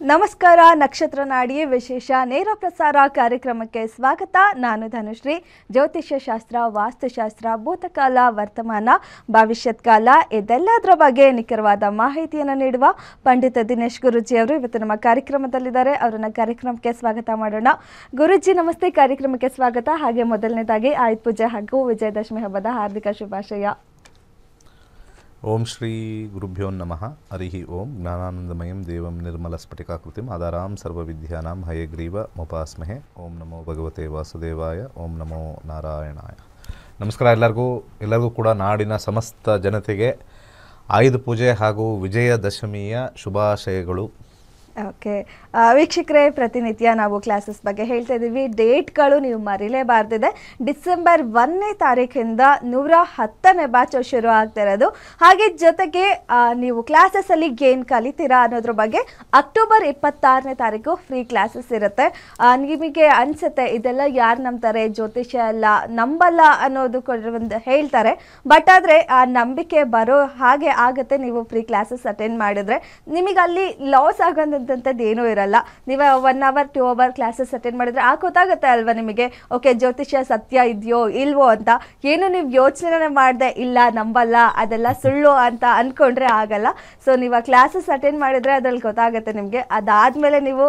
ನಮಸ್ಕಾರ. ನಕ್ಷತ್ರ ನಾಡಿ ವಿಶೇಷ ನೇರ ಪ್ರಸಾರ ಕಾರ್ಯಕ್ರಮಕ್ಕೆ ಸ್ವಾಗತ. ನಾನು ಧನುಶ್ರೀ. ಜ್ಯೋತಿಷ್ಯ ಶಾಸ್ತ್ರ, ವಾಸ್ತುಶಾಸ್ತ್ರ, ಭೂತಕಾಲ, ವರ್ತಮಾನ, ಭವಿಷ್ಯತ್ ಕಾಲ ಇದೆಲ್ಲದರ ಬಗ್ಗೆ ನಿಖರವಾದ ಮಾಹಿತಿಯನ್ನು ನೀಡುವ ಪಂಡಿತ ದಿನೇಶ್ ಗುರೂಜಿ ಅವರು ಇವತ್ತು ನಮ್ಮ ಕಾರ್ಯಕ್ರಮದಲ್ಲಿದ್ದಾರೆ. ಅವರನ್ನ ಕಾರ್ಯಕ್ರಮಕ್ಕೆ ಸ್ವಾಗತ ಮಾಡೋಣ. ಗುರೂಜಿ ನಮಸ್ತೆ, ಕಾರ್ಯಕ್ರಮಕ್ಕೆ ಸ್ವಾಗತ. ಹಾಗೆ ಮೊದಲನೇದಾಗಿ ಆಯುಧ ಪೂಜೆ ಹಾಗೂ ವಿಜಯದಶಮಿ ಹಬ್ಬದ ಹಾರ್ದಿಕ ಶುಭಾಶಯ. ಓಂ ಶ್ರೀ ಗುರುಭ್ಯೋ ನಮಃ. ಹರಿ ಓಂ. ಜ್ಞಾನಾನಂದಮಯಂ ದೇವಂ ನಿರ್ಮಲ ಸ್ಫಟಿಕಾಕೃತಿಂ ಆಧಾರಾಂ ಸರ್ವವಿದ್ಯಾನಾಂ ಹಯಗ್ರೀವ ಮುಪಾಸ್ಮಹೆ. ಓಂ ನಮೋ ಭಗವತೆ ವಾಸುದೇವಾಯ. ಓಂ ನಮೋ ನಾರಾಯಣಾಯ. ನಮಸ್ಕಾರ ಎಲ್ಲರಿಗೂ ಕೂಡ ನಾಡಿನ ಸಮಸ್ತ ಜನತೆಗೆ ಆಯುಧ ಪೂಜೆ ಹಾಗೂ ವಿಜಯದಶಮಿಯ ಶುಭಾಶಯಗಳು. ಓಕೆ ವೀಕ್ಷಕರೇ, ಪ್ರತಿನಿತ್ಯ ನಾವು ಕ್ಲಾಸಸ್ ಬಗ್ಗೆ ಹೇಳ್ತಾ ಇದ್ದೀವಿ. ಡೇಟ್ಗಳು ನೀವು ಮರಿಲೇಬಾರ್ದಿದೆ. ಡಿಸೆಂಬರ್ 1ನೇ ತಾರೀಕಿಂದ 110ನೇ ಬ್ಯಾಚ್ ಶುರು ಆಗ್ತಾ ಇರೋದು. ಹಾಗೆ ಜೊತೆಗೆ ನೀವು ಕ್ಲಾಸಸ್ಸಲ್ಲಿ ಏನು ಕಲಿತೀರಾ ಅನ್ನೋದ್ರ ಬಗ್ಗೆ ಅಕ್ಟೋಬರ್ 26ನೇ ತಾರೀಕು ಫ್ರೀ ಕ್ಲಾಸಸ್ ಇರುತ್ತೆ. ನಿಮಗೆ ಅನಿಸುತ್ತೆ ಇದೆಲ್ಲ ಯಾರು ನಂಬ್ತಾರೆ, ಜ್ಯೋತಿಷ್ಯ ಎಲ್ಲ ನಂಬಲ್ಲ ಅನ್ನೋದು ಒಂದು ಹೇಳ್ತಾರೆ. ಬಟ್ ಆದರೆ ಆ ನಂಬಿಕೆ ಬರೋ ಹಾಗೆ ಆಗುತ್ತೆ ನೀವು ಫ್ರೀ ಕ್ಲಾಸಸ್ ಅಟೆಂಡ್ ಮಾಡಿದ್ರೆ. ನಿಮಗೆ ಅಲ್ಲಿ ಲಾಸ್ ಆಗೋದಂಥದ್ದು ಏನೂ ಇರಲ್ಲ. ನೀವು 1 hour 2 hour ಕ್ಲಾಸಸ್ ಅಟೆಂಡ್ ಮಾಡಿದ್ರೆ ಗೊತ್ತಾಗುತ್ತೆ ಅಲ್ವಾ ನಿಮಗೆ, ಓಕೆ ಜ್ಯೋತಿಷ್ಯ ಸತ್ಯ ಇದೆಯೋ ಇಲ್ವೋ ಅಂತ. ಏನು ನೀವು ಯೋಚನೆ ಮಾಡದೆ ಇಲ್ಲ ನಂಬಲ್ಲ ಅದೆಲ್ಲ ಸುಳ್ಳು ಅಂತ ಅಂದ್ಕೊಂಡ್ರೆ ಆಗಲ್ಲ. ಸೊ ನೀವು ಆ ಕ್ಲಾಸಸ್ ಅಟೆಂಡ್ ಮಾಡಿದ್ರೆ ಅದ್ರಲ್ಲಿ ಗೊತ್ತಾಗುತ್ತೆ ನಿಮಗೆ. ಅದಾದಮೇಲೆ ನೀವು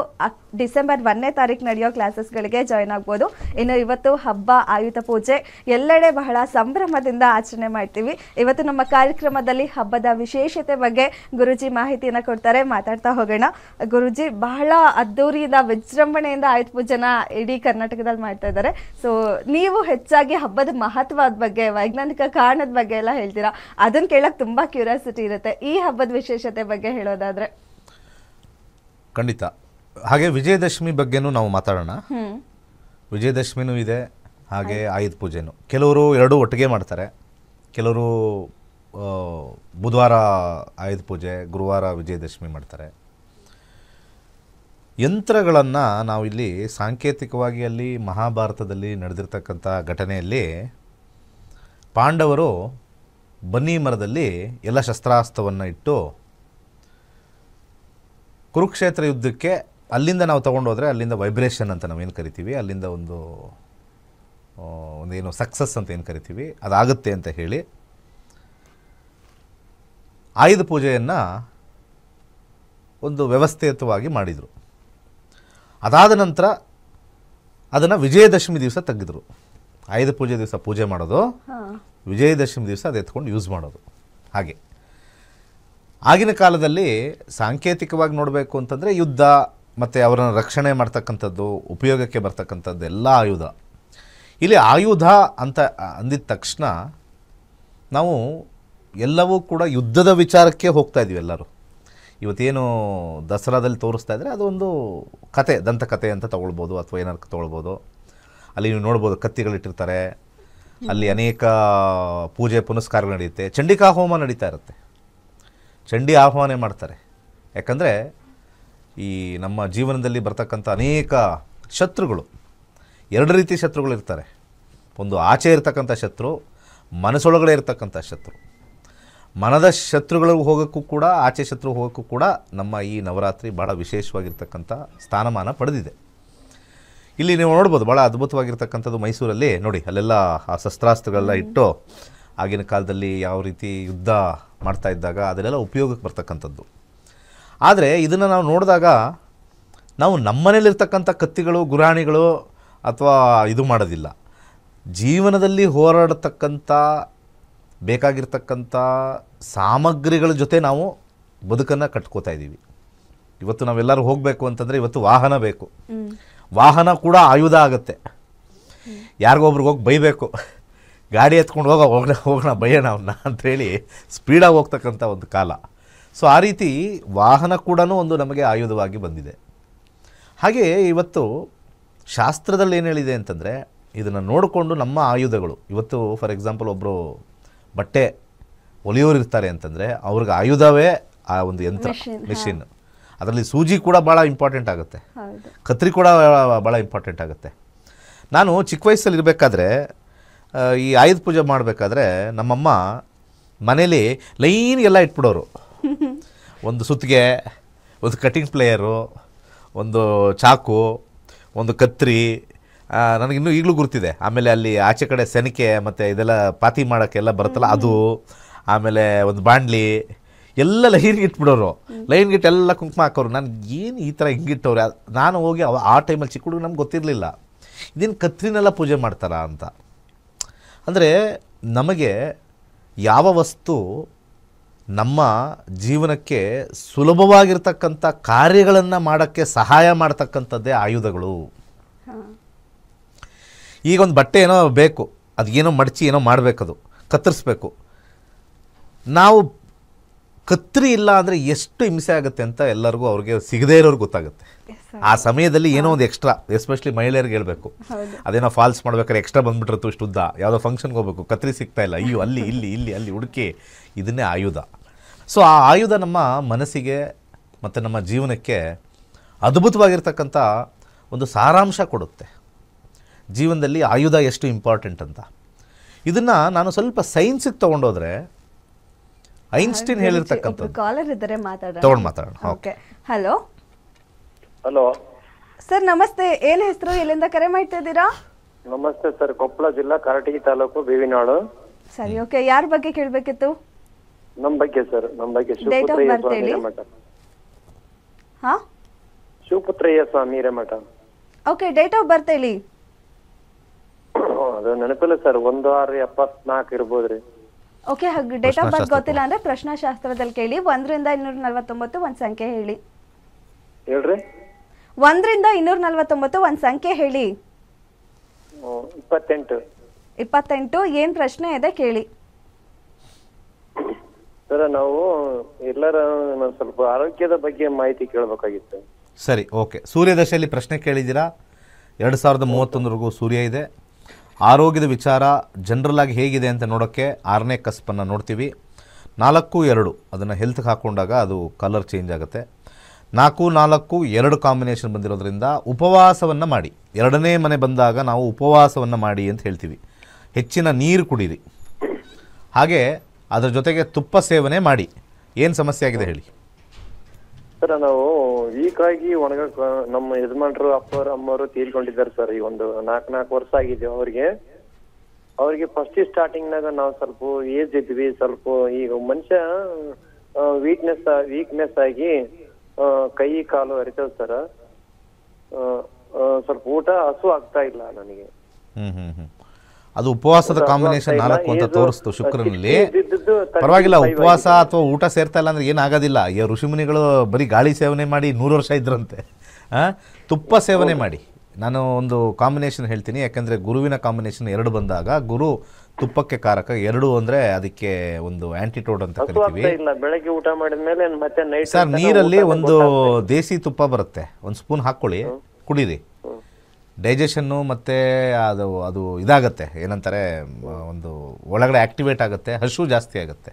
ಡಿಸೆಂಬರ್ 1ನೇ ತಾರೀಕು ನಡೆಯೋ ಕ್ಲಾಸಸ್ಗಳಿಗೆ ಜಾಯ್ನ್ ಆಗ್ಬೋದು. ಇನ್ನು ಇವತ್ತು ಹಬ್ಬ ಆಯುಧ ಪೂಜೆ ಎಲ್ಲೆಡೆ ಬಹಳ ಸಂಭ್ರಮದಿಂದ ಆಚರಣೆ ಮಾಡ್ತೀವಿ. ಇವತ್ತು ನಮ್ಮ ಕಾರ್ಯಕ್ರಮದಲ್ಲಿ ಹಬ್ಬದ ವಿಶೇಷತೆ ಬಗ್ಗೆ ಗುರೂಜಿ ಮಾಹಿತಿಯನ್ನು ಕೊಡ್ತಾರೆ. ಮಾತಾಡ್ತಾ ಹೋಗೋಣ. ಗುರೂಜಿ ಬಹಳ ಅದ್ದೂರಿಯಿಂದ ವಿಜೃಂಭಣೆಯಿಂದ ಆಯುಧ ಪೂಜೆನ ಇಡೀ ಕರ್ನಾಟಕದಲ್ಲಿ ಮಾಡ್ತಾ ಇದ್ದಾರೆ. ಸೊ ನೀವು ಹೆಚ್ಚಾಗಿ ಹಬ್ಬದ ಮಹತ್ವದ ಬಗ್ಗೆ, ವೈಜ್ಞಾನಿಕ ಕಾರಣದ ಬಗ್ಗೆ ಎಲ್ಲ ಹೇಳ್ತೀರಾ. ಅದನ್ನ ಕೇಳಕ್ ತುಂಬಾ ಕ್ಯೂರಿಯಾಸಿಟಿ ಇರುತ್ತೆ. ಈ ಹಬ್ಬದ ವಿಶೇಷತೆ ಬಗ್ಗೆ ಹೇಳೋದಾದ್ರೆ ಖಂಡಿತ. ಹಾಗೆ ವಿಜಯದಶಮಿ ಬಗ್ಗೆನೂ ನಾವು ಮಾತಾಡೋಣ. ವಿಜಯದಶಮಿನೂ ಇದೆ, ಹಾಗೆ ಆಯುಧ ಪೂಜೆನೂ. ಕೆಲವರು ಎರಡೂ ಒಟ್ಟಿಗೆ ಮಾಡ್ತಾರೆ. ಕೆಲವರು ಬುಧವಾರ ಆಯುಧ ಪೂಜೆ, ಗುರುವಾರ ವಿಜಯದಶಮಿ ಮಾಡ್ತಾರೆ. ಯಂತ್ರಗಳನ್ನು ನಾವಿಲ್ಲಿ ಸಾಂಕೇತಿಕವಾಗಿ ಅಲ್ಲಿ ಮಹಾಭಾರತದಲ್ಲಿ ನಡೆದಿರ್ತಕ್ಕಂಥ ಘಟನೆಯಲ್ಲಿ ಪಾಂಡವರು ಬನ್ನಿ ಮರದಲ್ಲಿ ಎಲ್ಲ ಶಸ್ತ್ರಾಸ್ತ್ರವನ್ನು ಇಟ್ಟು ಕುರುಕ್ಷೇತ್ರ ಯುದ್ಧಕ್ಕೆ ಅಲ್ಲಿಂದ ನಾವು ತೊಗೊಂಡೋದ್ರೆ ಅಲ್ಲಿಂದ ವೈಬ್ರೇಷನ್ ಅಂತ ನಾವೇನು ಕರಿತೀವಿ, ಅಲ್ಲಿಂದ ಒಂದೇನು ಸಕ್ಸಸ್ ಅಂತ ಏನು ಕರಿತೀವಿ ಅದಾಗುತ್ತೆ ಅಂತ ಹೇಳಿ ಆಯುಧ ಪೂಜೆಯನ್ನು ಒಂದು ವ್ಯವಸ್ಥಿತವಾಗಿ ಮಾಡಿದರು. ಅದಾದ ನಂತರ ಅದನ್ನು ವಿಜಯದಶಮಿ ದಿವಸ ತೆಗೆದರು. ಆಯುಧ ಪೂಜೆ ದಿವಸ ಪೂಜೆ ಮಾಡೋದು, ವಿಜಯದಶಮಿ ದಿವಸ ಅದು ಎತ್ಕೊಂಡು ಯೂಸ್ ಮಾಡೋದು. ಹಾಗೆ ಆಗಿನ ಕಾಲದಲ್ಲಿ ಸಾಂಕೇತಿಕವಾಗಿ ನೋಡಬೇಕು ಅಂತಂದರೆ ಯುದ್ಧ ಮತ್ತು ಅವರನ್ನು ರಕ್ಷಣೆ ಮಾಡ್ತಕ್ಕಂಥದ್ದು, ಉಪಯೋಗಕ್ಕೆ ಬರ್ತಕ್ಕಂಥದ್ದು ಎಲ್ಲ ಆಯುಧ. ಇಲ್ಲಿ ಆಯುಧ ಅಂತ ಅಂದಿದ ತಕ್ಷಣ ನಾವು ಎಲ್ಲವೂ ಕೂಡ ಯುದ್ಧದ ವಿಚಾರಕ್ಕೆ ಹೋಗ್ತಾ ಇದ್ದೀವಿ ಎಲ್ಲರೂ. ಇವತ್ತೇನು ದಸರಾದಲ್ಲಿ ತೋರಿಸ್ತಾ ಇದ್ದರೆ ಅದೊಂದು ಕತೆ, ದಂತಕತೆ ಅಂತ ತೊಗೊಳ್ಬೋದು ಅಥವಾ ಏನಾರು ತೊಗೊಳ್ಬೋದು. ಅಲ್ಲಿ ನೀವು ನೋಡ್ಬೋದು ಕತ್ತಿಗಳಿಟ್ಟಿರ್ತಾರೆ, ಅಲ್ಲಿ ಅನೇಕ ಪೂಜೆ ಪುನಸ್ಕಾರಗಳು ನಡೆಯುತ್ತೆ. ಚಂಡಿಕಾ ಹೋಮ ನಡೀತಾ ಇರುತ್ತೆ, ಚಂಡಿ ಆಹ್ವಾನ ಮಾಡ್ತಾರೆ. ಯಾಕಂದರೆ ಈ ನಮ್ಮ ಜೀವನದಲ್ಲಿ ಬರ್ತಕ್ಕಂಥ ಅನೇಕ ಶತ್ರುಗಳು, ಎರಡು ರೀತಿ ಶತ್ರುಗಳು ಇರ್ತಾರೆ. ಒಂದು ಆಚೆ ಇರ್ತಕ್ಕಂಥ ಶತ್ರು, ಮನಸ್ಸೊಳಗಡೆ ಇರ್ತಕ್ಕಂಥ ಶತ್ರು. ಮನದ ಶತ್ರುಗಳಿಗೆ ಹೋಗೋಕ್ಕೂ ಕೂಡ ಆಚೆ ಶತ್ರು ಹೋಗೋಕ್ಕೂ ಕೂಡ ನಮ್ಮ ಈ ನವರಾತ್ರಿ ಭಾಳ ವಿಶೇಷವಾಗಿರ್ತಕ್ಕಂಥ ಸ್ಥಾನಮಾನ ಪಡೆದಿದೆ. ಇಲ್ಲಿ ನೀವು ನೋಡ್ಬೋದು ಭಾಳ ಅದ್ಭುತವಾಗಿರ್ತಕ್ಕಂಥದ್ದು ಮೈಸೂರಲ್ಲಿ ನೋಡಿ, ಅಲ್ಲೆಲ್ಲ ಆ ಶಸ್ತ್ರಾಸ್ತ್ರಗಳೆಲ್ಲ ಇಟ್ಟು ಆಗಿನ ಕಾಲದಲ್ಲಿ ಯಾವ ರೀತಿ ಯುದ್ಧ ಮಾಡ್ತಾ ಇದ್ದಾಗ ಅದನ್ನೆಲ್ಲ ಉಪಯೋಗಕ್ಕೆ ಬರ್ತಕ್ಕಂಥದ್ದು. ಆದರೆ ಇದನ್ನು ನಾವು ನೋಡಿದಾಗ ನಾವು ನಮ್ಮನೇಲಿರ್ತಕ್ಕಂಥ ಕತ್ತಿಗಳು, ಗುರಾಣಿಗಳು ಅಥವಾ ಇದು ಮಾಡೋದಿಲ್ಲ. ಜೀವನದಲ್ಲಿ ಹೋರಾಡತಕ್ಕಂಥ ಬೇಕಾಗಿರ್ತಕ್ಕಂಥ ಸಾಮಗ್ರಿಗಳ ಜೊತೆ ನಾವು ಬದುಕನ್ನು ಕಟ್ಕೋತಾ ಇದ್ದೀವಿ. ಇವತ್ತು ನಾವೆಲ್ಲರೂ ಹೋಗಬೇಕು ಅಂತಂದರೆ ಇವತ್ತು ವಾಹನ ಬೇಕು. ವಾಹನ ಕೂಡ ಆಯುಧ ಆಗುತ್ತೆ. ಯಾರಿಗೊಬ್ರಿಗೆ ಹೋಗಿ ಬೈಬೇಕು, ಗಾಡಿ ಎತ್ಕೊಂಡು ಹೋಗೋಣ ಬೈಯೋಣ ಅವನ್ನ ಅಂಥೇಳಿ ಸ್ಪೀಡಾಗಿ ಹೋಗ್ತಕ್ಕಂಥ ಒಂದು ಕಾಲ. ಸೊ ಆ ರೀತಿ ವಾಹನ ಕೂಡ ಒಂದು ನಮಗೆ ಆಯುಧವಾಗಿ ಬಂದಿದೆ. ಹಾಗೆ ಇವತ್ತು ಶಾಸ್ತ್ರದಲ್ಲಿ ಏನು ಹೇಳಿದೆ ಅಂತಂದರೆ ಇದನ್ನು ನೋಡಿಕೊಂಡು ನಮ್ಮ ಆಯುಧಗಳು ಇವತ್ತು ಫಾರ್ ಎಕ್ಸಾಂಪಲ್ ಒಬ್ಬರು ಬಟ್ಟೆ ಹೊಲಿಯೋರು ಇರ್ತಾರೆ ಅಂತಂದರೆ ಅವ್ರಿಗೆ ಆಯುಧವೇ ಆ ಒಂದು ಯಂತ್ರ, ಮೆಷಿನ್. ಅದರಲ್ಲಿ ಸೂಜಿ ಕೂಡ ಭಾಳ ಇಂಪಾರ್ಟೆಂಟ್ ಆಗುತ್ತೆ, ಕತ್ರಿ ಕೂಡ ಭಾಳ ಇಂಪಾರ್ಟೆಂಟ್ ಆಗುತ್ತೆ. ನಾನು ಚಿಕ್ಕ ವಯಸ್ಸಲ್ಲಿ ಇರಬೇಕಾದ್ರೆ ಈ ಆಯುಧ ಪೂಜೆ ಮಾಡಬೇಕಾದ್ರೆ ನಮ್ಮಮ್ಮ ಮನೇಲಿ ಲೈನ್ಗೆಲ್ಲ ಇಟ್ಬಿಡೋರು. ಒಂದು ಸುತ್ತಿಗೆ, ಒಂದು ಕಟಿಂಗ್ ಪ್ಲೇಯರು, ಒಂದು ಚಾಕು, ಒಂದು ಕತ್ರಿ, ನನಗಿನ್ನೂ ಈಗಲೂ ಗುರ್ತಿದೆ. ಆಮೇಲೆ ಅಲ್ಲಿ ಆಚೆ ಕಡೆ ಸೆನಕೆ ಮತ್ತು ಇದೆಲ್ಲ ಪಾತಿ ಮಾಡೋಕ್ಕೆಲ್ಲ ಬರುತ್ತಲ್ಲ ಅದು, ಆಮೇಲೆ ಒಂದು ಬಾಣಲಿ ಎಲ್ಲ ಲೈನ್ಗೆ ಇಟ್ಬಿಡೋರು. ಲೈನ್ಗೆ ಇಟ್ಟು ಎಲ್ಲ ಕುಂಕುಮ ಹಾಕೋರು. ನಾನು ಏನು ಈ ಥರ ಹಿಂಗಿಟ್ಟವ್ರೆ. ನಾನು ಹೋಗಿ ಆ ಟೈಮಲ್ಲಿ ಚಿಕ್ಕ ಹುಡುಗ ನಮ್ಗೆ ಗೊತ್ತಿರಲಿಲ್ಲ ಇದೇನು ಕತ್ರಿನೆಲ್ಲ ಪೂಜೆ ಮಾಡ್ತಾರಾ ಅಂತ. ಅಂದರೆ ನಮಗೆ ಯಾವ ವಸ್ತು ನಮ್ಮ ಜೀವನಕ್ಕೆ ಸುಲಭವಾಗಿರ್ತಕ್ಕಂಥ ಕಾರ್ಯಗಳನ್ನು ಮಾಡೋಕ್ಕೆ ಸಹಾಯ ಮಾಡ್ತಕ್ಕಂಥದ್ದೇ ಆಯುಧಗಳು. ಈಗ ಒಂದು ಬಟ್ಟೆ ಏನೋ ಬೇಕು, ಅದೇನೋ ಮಡಚಿ ಏನೋ ಮಾಡಬೇಕದು, ಕತ್ತರಿಸ್ಬೇಕು. ನಾವು ಕತ್ರಿ ಇಲ್ಲ ಅಂದರೆ ಎಷ್ಟು ಹಿಂಸೆ ಆಗುತ್ತೆ ಅಂತ ಎಲ್ಲರಿಗೂ ಅವ್ರಿಗೆ ಸಿಗದೇ ಇರೋರ್ಗೆ ಗೊತ್ತಾಗುತ್ತೆ. ಆ ಸಮಯದಲ್ಲಿ ಏನೋ ಒಂದು ಎಕ್ಸ್ಟ್ರಾ, ಎಸ್ಪೆಷಲಿ ಮಹಿಳೆಯರಿಗೆ ಹೇಳಬೇಕು, ಅದೇನೋ ಫಾಲ್ಸ್ ಮಾಡ್ಬೇಕಾದ್ರೆ ಎಕ್ಸ್ಟ್ರಾ ಬಂದುಬಿಟ್ಟಿರುತ್ತೆ ಇಷ್ಟು ಉದ್ದ, ಯಾವುದೋ ಫಂಕ್ಷನ್ಗೆ ಹೋಗ್ಬೇಕು, ಕತ್ರಿ ಸಿಗ್ತಾ ಇಲ್ಲ, ಅಯ್ಯೋ ಅಲ್ಲಿ ಇಲ್ಲಿ ಇಲ್ಲಿ ಅಲ್ಲಿ ಹುಡುಕಿ, ಇದನ್ನೇ ಆಯುಧ. ಸೊ ಆ ಆಯುಧ ನಮ್ಮ ಮನಸ್ಸಿಗೆ ಮತ್ತು ನಮ್ಮ ಜೀವನಕ್ಕೆ ಅದ್ಭುತವಾಗಿರ್ತಕ್ಕಂಥ ಒಂದು ಸಾರಾಂಶ ಕೊಡುತ್ತೆ. ಜೀವನದಲ್ಲಿ ಆಯುಧ ಎಷ್ಟು ಇಂಪಾರ್ಟೆಂಟ್ ಅಂತ. ಇದನ್ನು ನಾನು ಸ್ವಲ್ಪ ಸೈನ್ಸಿಗೆ ತೊಗೊಂಡೋದ್ರೆ ಐನ್ಸ್ಟೀನ್ ಹೇಳಿರ್ತಕ್ಕಂಥದ್ದು. ಕಾಲರ್ ಇದ್ದಾರೆ, ಮಾತಾಡೋಣ. ತಗೊಂಡು ಮಾತಾಡೋಣ. Okay, hello. ಹಲೋ ಸರ್ ನಮಸ್ತೆ, ಏನು ಹೆಸರು, ಎಲ್ಲಿಂದ ಕರೆ ಮಾಡ್ತಾ ಇದ್ದೀರಾ? ನಮಸ್ತೆ ಸರ್, ಕೊಪ್ಪಳ ಜಿಲ್ಲಾ ಕಾರಟಗಿ ತಾಲೂಕು ಬೇವಿನಾಳು. ಸರಿ, ಓಕೆ. ಯಾರ ಬಗ್ಗೆ ಕೇಳಬೇಕಿತ್ತು? ನಮ್ಮ ಬಗ್ಗೆ ಸರ್, ನಮ್ಮ ಬಗ್ಗೆ ಡೇಟ್ ಆಫ್ ಬರ್ತ್ ಹೇಳಿ. ಹಾ, Shivaputrayya Swami Hiremath. Okay, date of birth ಹೇಳಿ. ಅದು ನೆನಪಿಲ್ಲ ಸರ್, 1674 ಇರ್ಬೋದ್ರಿ. ಓಕೆ, ಹಾಗೆ ಡೇಟ್ ಆಫ್ ಬರ್ತ್ ಗೊತ್ತಿಲ್ಲ ಅಂದ್ರೆ ಪ್ರಶ್ನಾಶಾಸ್ತ್ರದಲ್ಲಿ ಕೇಳಿ. 1 ರಿಂದ 249 ಒಂದು ಸಂಖ್ಯೆ ಹೇಳಿ. ಹೇಳ್ರಿ. 1 ರಿಂದ 249 ಒಂದು ಸಂಖ್ಯೆ ಹೇಳಿ. 28. 28. ಏನ್ ಪ್ರಶ್ನೆ ಇದೆ ಕೇಳಿ. ಸರ್ ನಾವು ಎಲ್ಲರ ಸ್ವಲ್ಪ ಆರೋಗ್ಯದ ಬಗ್ಗೆ ಮಾಹಿತಿ ಕೇಳಬೇಕಾಗಿತ್ತು. ಸರಿ, ಓಕೆ. ಸೂರ್ಯದಶೆಯಲ್ಲಿ ಪ್ರಶ್ನೆ ಕೇಳಿದ್ದೀರಾ. 2031ವರೆಗೂ ಸೂರ್ಯ ಇದೆ. ಆರೋಗ್ಯದ ವಿಚಾರ ಜನರಲ್ ಆಗಿ ಹೇಗಿದೆ ಅಂತ ನೋಡೋಕ್ಕೆ 6ನೇ ಕಸ್ಪನ್ನು ನೋಡ್ತೀವಿ. 4-2 ಅದನ್ನು ಹೆಲ್ತ್ಗೆ ಹಾಕ್ಕೊಂಡಾಗ ಅದು ಕಲರ್ ಚೇಂಜ್ ಆಗುತ್ತೆ. 4-4-2 ಕಾಂಬಿನೇಷನ್ ಬಂದಿರೋದ್ರಿಂದ ಉಪವಾಸವನ್ನು ಮಾಡಿ. 2ನೇ ಮನೆ ಬಂದಾಗ ನಾವು ಉಪವಾಸವನ್ನು ಮಾಡಿ ಅಂತ ಹೇಳ್ತೀವಿ. ಹೆಚ್ಚಿನ ನೀರು ಕುಡೀರಿ, ಹಾಗೆ ಅದರ ಜೊತೆಗೆ ತುಪ್ಪ ಸೇವನೆ ಮಾಡಿ. ಏನು ಸಮಸ್ಯೆ ಆಗಿದೆ ಹೇಳಿ. ಸರ್ ನಾವು ವೀಕ್ ಆಗಿ ಒಣಗಕ್ ನಮ್ಮ ಯಜಮಾನ್ರು ಅಪ್ಪರು ಅಮ್ಮರು ತೀರ್ಕೊಂಡಿದ್ದಾರೆ ಸರ್. ಈ ಒಂದು 4 ವರ್ಷ ಆಗಿದೆ ಅವ್ರಿಗೆ ಫಸ್ಟ್ ಸ್ಟಾರ್ಟಿಂಗ್ ನಾಗ ನಾವು ಸ್ವಲ್ಪ ಏಜ್ ಇದ್ವಿ. ಸ್ವಲ್ಪ ಈಗ ಮನುಷ್ಯ ವೀಕ್ನೆಸ್ ಆಗಿ ಕೈ ಕಾಲು ಹರಿತವ್ ಸರ್. ಸ್ವಲ್ಪ ಊಟ ಹಸು ಆಗ್ತಾ ಇಲ್ಲ ನನಗೆ. ಅದು ಉಪವಾಸದ ಕಾಂಬಿನೇಷನ್ 4 ಅಂತ ತೋರಿಸ್ತು ಶುಕ್ರನಲ್ಲಿ. ಪರವಾಗಿಲ್ಲ, ಉಪವಾಸ ಅಥವಾ ಊಟ ಸೇರ್ತಾ ಇಲ್ಲ ಅಂದರೆ ಏನಾಗೋದಿಲ್ಲ. ಈ ಋಷಿಮುನಿಗಳು ಬರೀ ಗಾಳಿ ಸೇವನೆ ಮಾಡಿ 100 ವರ್ಷ ಇದ್ರಂತೆ. ತುಪ್ಪ ಸೇವನೆ ಮಾಡಿ. ನಾನು ಒಂದು ಕಾಂಬಿನೇಷನ್ ಹೇಳ್ತೀನಿ, ಯಾಕಂದರೆ ಗುರುವಿನ ಕಾಂಬಿನೇಷನ್ 2 ಬಂದಾಗ ಗುರು ತುಪ್ಪಕ್ಕೆ ಕಾರಕ. 2 ಅಂದರೆ ಅದಕ್ಕೆ ಒಂದು ಆಂಟಿಟೋಡ್ ಅಂತ ಕರಿತೀವಿ. ಬೆಳಗ್ಗೆ ಊಟ ಮಾಡಿದ್ಮೇಲೆ ಮತ್ತೆ ನೈಟ್ ಸರ್ ನೀರಲ್ಲಿ ಒಂದು ದೇಸಿ ತುಪ್ಪ ಬರುತ್ತೆ, ಒಂದು ಸ್ಪೂನ್ ಹಾಕ್ಕೊಳ್ಳಿ, ಕುಡೀರಿ. ಡೈಜೆಷನ್ನು ಮತ್ತು ಅದು ಇದಾಗತ್ತೆ, ಏನಂತಾರೆ, ಒಂದು ಒಳಗಡೆ ಆ್ಯಕ್ಟಿವೇಟ್ ಆಗುತ್ತೆ, ಹಸು ಜಾಸ್ತಿ ಆಗುತ್ತೆ.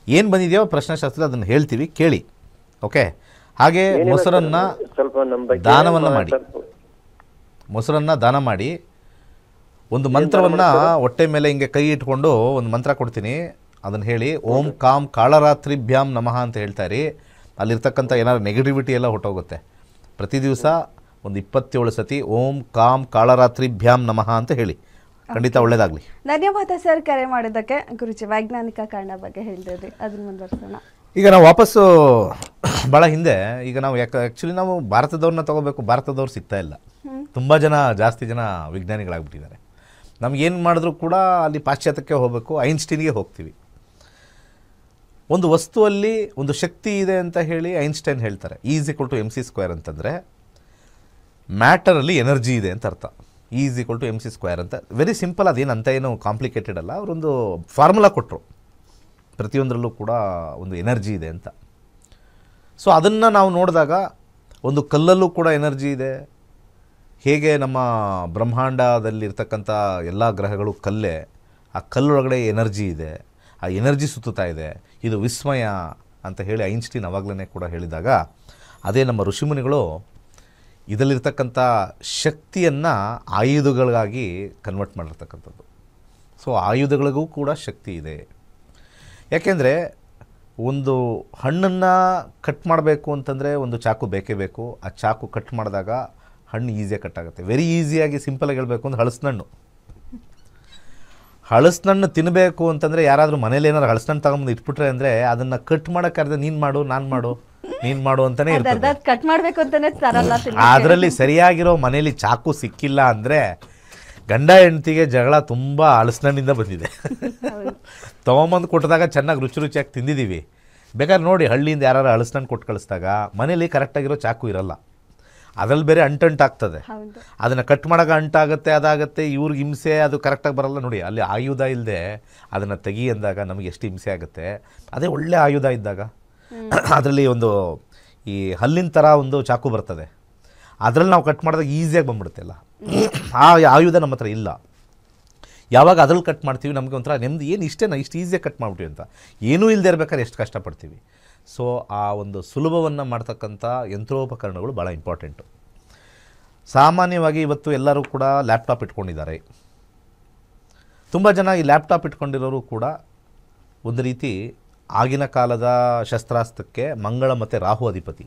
ಏನು ಬಂದಿದೆಯೋ ಪ್ರಶ್ನಾಶಾಸ್ತ್ರ ಅದನ್ನು ಹೇಳ್ತೀವಿ, ಕೇಳಿ. ಓಕೆ. ಹಾಗೆ ಮೊಸರನ್ನು ದಾನವನ್ನು ಮಾಡಿ. ಮೊಸರನ್ನು ದಾನ ಮಾಡಿ. ಒಂದು ಮಂತ್ರವನ್ನು ಹೊಟ್ಟೆ ಮೇಲೆ ಹಿಂಗೆ ಕೈ ಇಟ್ಕೊಂಡು ಒಂದು ಮಂತ್ರ ಕೊಡ್ತೀನಿ, ಅದನ್ನು ಹೇಳಿ. ಓಂ ಕಾಂ ಕಾಳರಾತ್ರಿಭ್ಯಾಂ ನಮಃ ಅಂತ ಹೇಳ್ತಾರೆ. ಅಲ್ಲಿರ್ತಕ್ಕಂಥ ಏನಾದ್ರು ನೆಗೆಟಿವಿಟಿ ಎಲ್ಲ ಹೊಟ್ಟೋಗುತ್ತೆ. ಪ್ರತಿ ದಿವಸ ಒಂದು 27 ಸತಿ ಓಂ ಕಾಂ ಕಾಳರಾತ್ರಿಭ್ಯಾಂ ನಮಃ ಅಂತ ಹೇಳಿ. ಖಂಡಿತ ಒಳ್ಳೇದಾಗಲಿ. ಧನ್ಯವಾದ ಸರ್ ಕರೆ ಮಾಡೋದಕ್ಕೆ. ಗುರುಜಿ, ವೈಜ್ಞಾನಿಕ ಕಾರಣ ಬಗ್ಗೆ ಹೇಳ್ತಿದ್ರಿ, ಅದನ್ನ ಮುಂದುವರ್ಸೋಣ. ಈಗ ನಾವು ವಾಪಸ್ಸು ಭಾಳ ಹಿಂದೆ, ಈಗ ನಾವು ಆ್ಯಕ್ಚುಲಿ ನಾವು ಭಾರತದವ್ರನ್ನ ತೊಗೋಬೇಕು, ಭಾರತದವ್ರು ಸಿಗ್ತಾ ಇಲ್ಲ. ತುಂಬ ಜಾಸ್ತಿ ಜನ ವಿಜ್ಞಾನಿಗಳಾಗ್ಬಿಟ್ಟಿದ್ದಾರೆ. ನಮಗೇನು ಮಾಡಿದ್ರು ಕೂಡ ಅಲ್ಲಿ ಪಾಶ್ಚಾತ್ಯಕ್ಕೆ ಹೋಗಬೇಕು, ಐನ್ಸ್ಟೀನ್ಗೆ ಹೋಗ್ತೀವಿ. ಒಂದು ವಸ್ತುವಲ್ಲಿ ಒಂದು ಶಕ್ತಿ ಇದೆ ಅಂತ ಹೇಳಿ ಐನ್ಸ್ಟೈನ್ ಹೇಳ್ತಾರೆ. E=mc² ಅಂತಂದರೆ ಮ್ಯಾಟರಲ್ಲಿ ಎನರ್ಜಿ ಇದೆ ಅಂತ ಅರ್ಥ. E=mc² ಅಂತ. ವೆರಿ ಸಿಂಪಲ್, ಅದೇನು ಅಂತ ಏನು ಕಾಂಪ್ಲಿಕೇಟೆಡ್ ಅಲ್ಲ. ಅವರೊಂದು ಫಾರ್ಮುಲಾ ಕೊಟ್ಟರು, ಪ್ರತಿಯೊಂದರಲ್ಲೂ ಕೂಡ ಒಂದು ಎನರ್ಜಿ ಇದೆ ಅಂತ. ಸೊ ಅದನ್ನು ನಾವು ನೋಡಿದಾಗ ಒಂದು ಕಲ್ಲಲ್ಲೂ ಕೂಡ ಎನರ್ಜಿ ಇದೆ. ಹೇಗೆ ನಮ್ಮ ಬ್ರಹ್ಮಾಂಡದಲ್ಲಿರ್ತಕ್ಕಂಥ ಎಲ್ಲ ಗ್ರಹಗಳು ಕಲ್ಲೇ, ಆ ಕಲ್ಲೊಳಗಡೆ ಎನರ್ಜಿ ಇದೆ, ಆ ಎನರ್ಜಿ ಸುತ್ತುತ್ತಾ ಇದೆ. ಇದು ವಿಸ್ಮಯ ಅಂತ ಹೇಳಿ ಐನ್ಸ್ಟೀನ್ ಅವಾಗಲೇ ಕೂಡ ಹೇಳಿದಾಗ, ಅದೇ ನಮ್ಮ ಋಷಿಮುನಿಗಳು ಇದರಲ್ಲಿರ್ತಕ್ಕಂಥ ಶಕ್ತಿಯನ್ನು ಆಯುಧಗಳಾಗಿ ಕನ್ವರ್ಟ್ ಮಾಡಿರ್ತಕ್ಕಂಥದ್ದು. ಸೊ ಆಯುಧಗಳಿಗೂ ಕೂಡ ಶಕ್ತಿ ಇದೆ. ಯಾಕೆಂದರೆ ಒಂದು ಹಣ್ಣನ್ನು ಕಟ್ ಮಾಡಬೇಕು ಅಂತಂದರೆ ಒಂದು ಚಾಕು ಬೇಕೇ ಬೇಕು. ಆ ಚಾಕು ಕಟ್ ಮಾಡಿದಾಗ ಹಣ್ಣು ಈಸಿಯಾಗಿ ಕಟ್ ಆಗುತ್ತೆ. ವೆರಿ ಈಸಿಯಾಗಿ ಸಿಂಪಲಾಗಿ ಹೇಳಬೇಕು ಅಂದರೆ ಹಲಸಿನಣ್ಣು ತಿನ್ನಬೇಕು ಅಂತಂದರೆ ಯಾರಾದರೂ ಮನೇಲಿ ಏನಾದ್ರು ಹಲಸಿನಣ್ಣು ತಗೊಂಬಂದು ಇಟ್ಬಿಟ್ರೆ ಅಂದರೆ ಅದನ್ನು ಕಟ್ ಮಾಡೋಕ್ಕಾದ್ರೆ ನೀನು ಮಾಡು ನಾನು ಮಾಡು ಅಂತಲೇ ಇರ್ತದೆ. ಕಟ್ ಮಾಡಬೇಕು ಅಂತಲೇ ತರಲ್ಲ. ಅದರಲ್ಲಿ ಸರಿಯಾಗಿರೋ ಮನೇಲಿ ಚಾಕು ಸಿಕ್ಕಿಲ್ಲ ಅಂದರೆ ಗಂಡ ಹೆಂಡತಿಗೆ ಜಗಳ ತುಂಬ ಹಲಸಿನಣ್ಣಿಂದ ಬಂದಿದೆ. ತೊಗೊಂಬಂದು ಕೊಟ್ಟಿದಾಗ ಚೆನ್ನಾಗಿ ರುಚಿಯಾಗಿ ತಿಂದಿದ್ದೀವಿ. ಬೇಕಾದ್ರೆ ನೋಡಿ, ಹಳ್ಳಿಯಿಂದ ಯಾರು ಹಲಸಿನಣ್ಣು ಕೊಟ್ಟು ಕಳಿಸಿದಾಗ ಮನೇಲಿ ಕರೆಕ್ಟಾಗಿರೋ ಚಾಕು ಇರಲ್ಲ, ಅದರಲ್ಲಿ ಬೇರೆ ಅಂಟಾಗ್ತದೆ. ಅದನ್ನು ಕಟ್ ಮಾಡೋಕೆ ಅಂಟಾಗುತ್ತೆ, ಅದಾಗುತ್ತೆ, ಇವ್ರಿಗೆ ಹಿಂಸೆ, ಅದು ಕರೆಕ್ಟಾಗಿ ಬರಲ್ಲ. ನೋಡಿ, ಅಲ್ಲಿ ಆಯುಧ ಇಲ್ಲದೆ ಅದನ್ನು ತೆಗಿ ಅಂದಾಗ ನಮಗೆ ಎಷ್ಟು ಹಿಂಸೆ ಆಗುತ್ತೆ. ಅದೇ ಒಳ್ಳೆ ಆಯುಧ ಇದ್ದಾಗ ಅದರಲ್ಲಿ ಒಂದು ಈ ಹಲ್ಲಿನ ಥರ ಒಂದು ಚಾಕು ಬರ್ತದೆ, ಅದರಲ್ಲಿ ನಾವು ಕಟ್ ಮಾಡಿದಾಗ ಈಸಿಯಾಗಿ ಬಂದ್ಬಿಡುತ್ತೆ ಅಲ್ಲ. ಆ ಆಯುಧ ನಮ್ಮ ಹತ್ರ ಇಲ್ಲ. ಯಾವಾಗ ಅದ್ರಲ್ಲಿ ಕಟ್ ಮಾಡ್ತೀವಿ ನಮಗೆ ಒಂಥರ ನೆಮ್ಮದಿ, ಏನು ಇಷ್ಟೇನಾ, ಇಷ್ಟು ಈಸಿಯಾಗಿ ಕಟ್ ಮಾಡ್ಬಿಟ್ವಿ ಅಂತ. ಏನೂ ಇಲ್ಲದೆ ಇರ್ಬೇಕಾದ್ರೆ ಎಷ್ಟು ಕಷ್ಟಪಡ್ತೀವಿ. ಸೊ ಆ ಒಂದು ಸುಲಭವನ್ನು ಮಾಡ್ತಕ್ಕಂಥ ಯಂತ್ರೋಪಕರಣಗಳು ಭಾಳ ಇಂಪಾರ್ಟೆಂಟು. ಸಾಮಾನ್ಯವಾಗಿ ಇವತ್ತು ಎಲ್ಲರೂ ಕೂಡ ಲ್ಯಾಪ್ಟಾಪ್ ಇಟ್ಕೊಂಡಿದ್ದಾರೆ. ತುಂಬ ಜನ ಈ ಲ್ಯಾಪ್ಟಾಪ್ ಇಟ್ಕೊಂಡಿರೋರು ಕೂಡ ಒಂದು ರೀತಿ ಆಗಿನ ಕಾಲದ ಶಸ್ತ್ರಾಸ್ತ್ರಕ್ಕೆ ಮಂಗಳ ಮತ್ತು ರಾಹು ಅಧಿಪತಿ.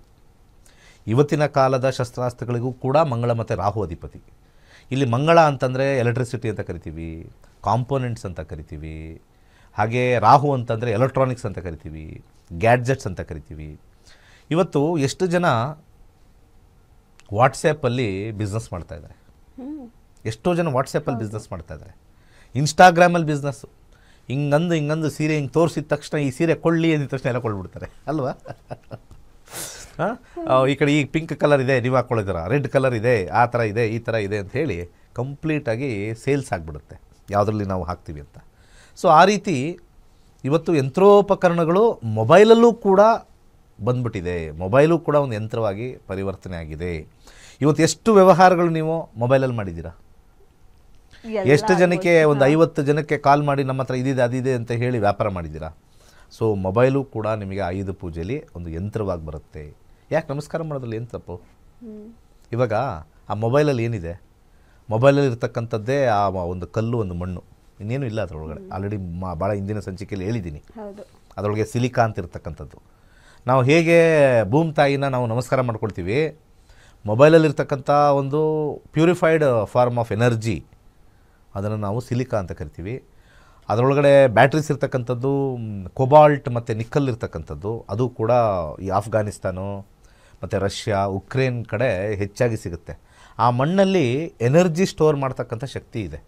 ಇವತ್ತಿನ ಕಾಲದ ಶಸ್ತ್ರಾಸ್ತ್ರಗಳಿಗೂ ಕೂಡ ಮಂಗಳ ಮತ್ತು ರಾಹು ಅಧಿಪತಿ. ಇಲ್ಲಿ ಮಂಗಳ ಅಂತಂದರೆ ಎಲೆಕ್ಟ್ರಿಸಿಟಿ ಅಂತ ಕರಿತೀವಿ, ಕಾಂಪೋನೆಂಟ್ಸ್ ಅಂತ ಕರಿತೀವಿ. ಹಾಗೆ ರಾಹು ಅಂತಂದರೆ ಎಲೆಕ್ಟ್ರಾನಿಕ್ಸ್ ಅಂತ ಕರಿತೀವಿ, ಗ್ಯಾಡ್ಜೆಟ್ಸ್ ಅಂತ ಕರಿತೀವಿ. ಇವತ್ತು ಎಷ್ಟು ಜನ ವಾಟ್ಸಪ್ಪಲ್ಲಿ ಬಿಸ್ನೆಸ್ ಮಾಡ್ತಾಯಿದ್ದಾರೆ, ಎಷ್ಟೋ ಜನ ವಾಟ್ಸಪ್ಪಲ್ಲಿ ಬಿಸ್ನೆಸ್ ಮಾಡ್ತಾಯಿದ್ದಾರೆ, ಇನ್ಸ್ಟಾಗ್ರಾಮಲ್ಲಿ ಬಿಸ್ನೆಸ್ಸು. ಹಿಂಗಂದು ಸೀರೆ ಹಿಂಗೆ ತೋರಿಸಿದ ತಕ್ಷಣ ಈ ಸೀರೆ ಕೊಳ್ಳಿ ಅಂದಿದ ತಕ್ಷಣ ಎಲ್ಲ ಕೊಳ್ಳಿಬಿಡ್ತಾರೆ ಅಲ್ವಾ. ಈ ಕಡೆ ಈ ಪಿಂಕ್ ಕಲರ್ ಇದೆ, ನೀವು ಹಾಕ್ಕೊಳ್ಳಿದ್ದೀರ, ರೆಡ್ ಕಲರ್ ಇದೆ, ಆ ಥರ ಇದೆ, ಈ ಥರ ಇದೆ ಅಂತ ಹೇಳಿ ಕಂಪ್ಲೀಟಾಗಿ ಸೇಲ್ಸ್ ಆಗಿಬಿಡುತ್ತೆ ಯಾವುದರಲ್ಲಿ ನಾವು ಹಾಕ್ತೀವಿ ಅಂತ. ಸೊ ಆ ರೀತಿ ಇವತ್ತು ಯಂತ್ರೋಪಕರಣಗಳು ಮೊಬೈಲಲ್ಲೂ ಕೂಡ ಬಂದ್ಬಿಟ್ಟಿದೆ. ಮೊಬೈಲು ಕೂಡ ಒಂದು ಯಂತ್ರವಾಗಿ ಪರಿವರ್ತನೆ ಆಗಿದೆ. ಇವತ್ತು ಎಷ್ಟು ವ್ಯವಹಾರಗಳು ನೀವು ಮೊಬೈಲಲ್ಲಿ ಮಾಡಿದ್ದೀರಾ? ಎಷ್ಟು ಜನಕ್ಕೆ, ಒಂದು 50 ಜನಕ್ಕೆ ಕಾಲ್ ಮಾಡಿ ನಮ್ಮ ಹತ್ರ ಇದಿದೆ ಅದಿದೆ ಅಂತ ಹೇಳಿ ವ್ಯಾಪಾರ ಮಾಡಿದ್ದೀರಾ? ಸೊ ಮೊಬೈಲು ಕೂಡ ನಿಮಗೆ ಆಯುಧ ಪೂಜೆಯಲ್ಲಿ ಒಂದು ಯಂತ್ರವಾಗಿ ಬರುತ್ತೆ. ಯಾಕೆ ನಮಸ್ಕಾರ ಮಾಡೋದ್ರಲ್ಲಿ ಏನು ತಪ್ಪು? ಇವಾಗ ಆ ಮೊಬೈಲಲ್ಲಿ ಏನಿದೆ, ಮೊಬೈಲಲ್ಲಿ ಇರ್ತಕ್ಕಂಥದ್ದೇ ಆ ಒಂದು ಕಲ್ಲು, ಒಂದು ಮಣ್ಣು, ಇನ್ನೇನು ಇಲ್ಲ ಅದರೊಳಗಡೆ. ಆಲ್ರೆಡಿ ಭಾಳ ಹಿಂದಿನ ಸಂಚಿಕೆಯಲ್ಲಿ ಹೇಳಿದ್ದೀನಿ. ಅದರೊಳಗೆ ಸಿಲಿಕಾ ಅಂತ ಇರ್ತಕ್ಕಂಥದ್ದು. ನಾವು ಹೇಗೆ ಭೂಮಿ ತಾಯಿನ ನಾವು ನಮಸ್ಕಾರ ಮಾಡ್ಕೊಳ್ತೀವಿ, ಮೊಬೈಲಲ್ಲಿರ್ತಕ್ಕಂಥ ಒಂದು ಪ್ಯೂರಿಫೈಡ್ ಫಾರ್ಮ್ ಆಫ್ ಎನರ್ಜಿ, ಅದನ್ನು ನಾವು ಸಿಲಿಕಾ ಅಂತ ಕರಿತೀವಿ. ಅದರೊಳಗಡೆ ಬ್ಯಾಟ್ರೀಸ್ ಇರ್ತಕ್ಕಂಥದ್ದು, ಕೊಬಾಲ್ಟ್ ಮತ್ತು ನಿಕ್ಕಲ್ ಇರ್ತಕ್ಕಂಥದ್ದು, ಅದು ಕೂಡ ಈ ಆಫ್ಘಾನಿಸ್ತಾನು ಮತ್ತು ರಷ್ಯಾ, ಉಕ್ರೇನ್ ಕಡೆ ಹೆಚ್ಚಾಗಿ ಸಿಗುತ್ತೆ. ಆ ಮಣ್ಣಲ್ಲಿ ಎನರ್ಜಿ ಸ್ಟೋರ್ ಮಾಡ್ತಕ್ಕಂಥ ಶಕ್ತಿ ಇದೆ.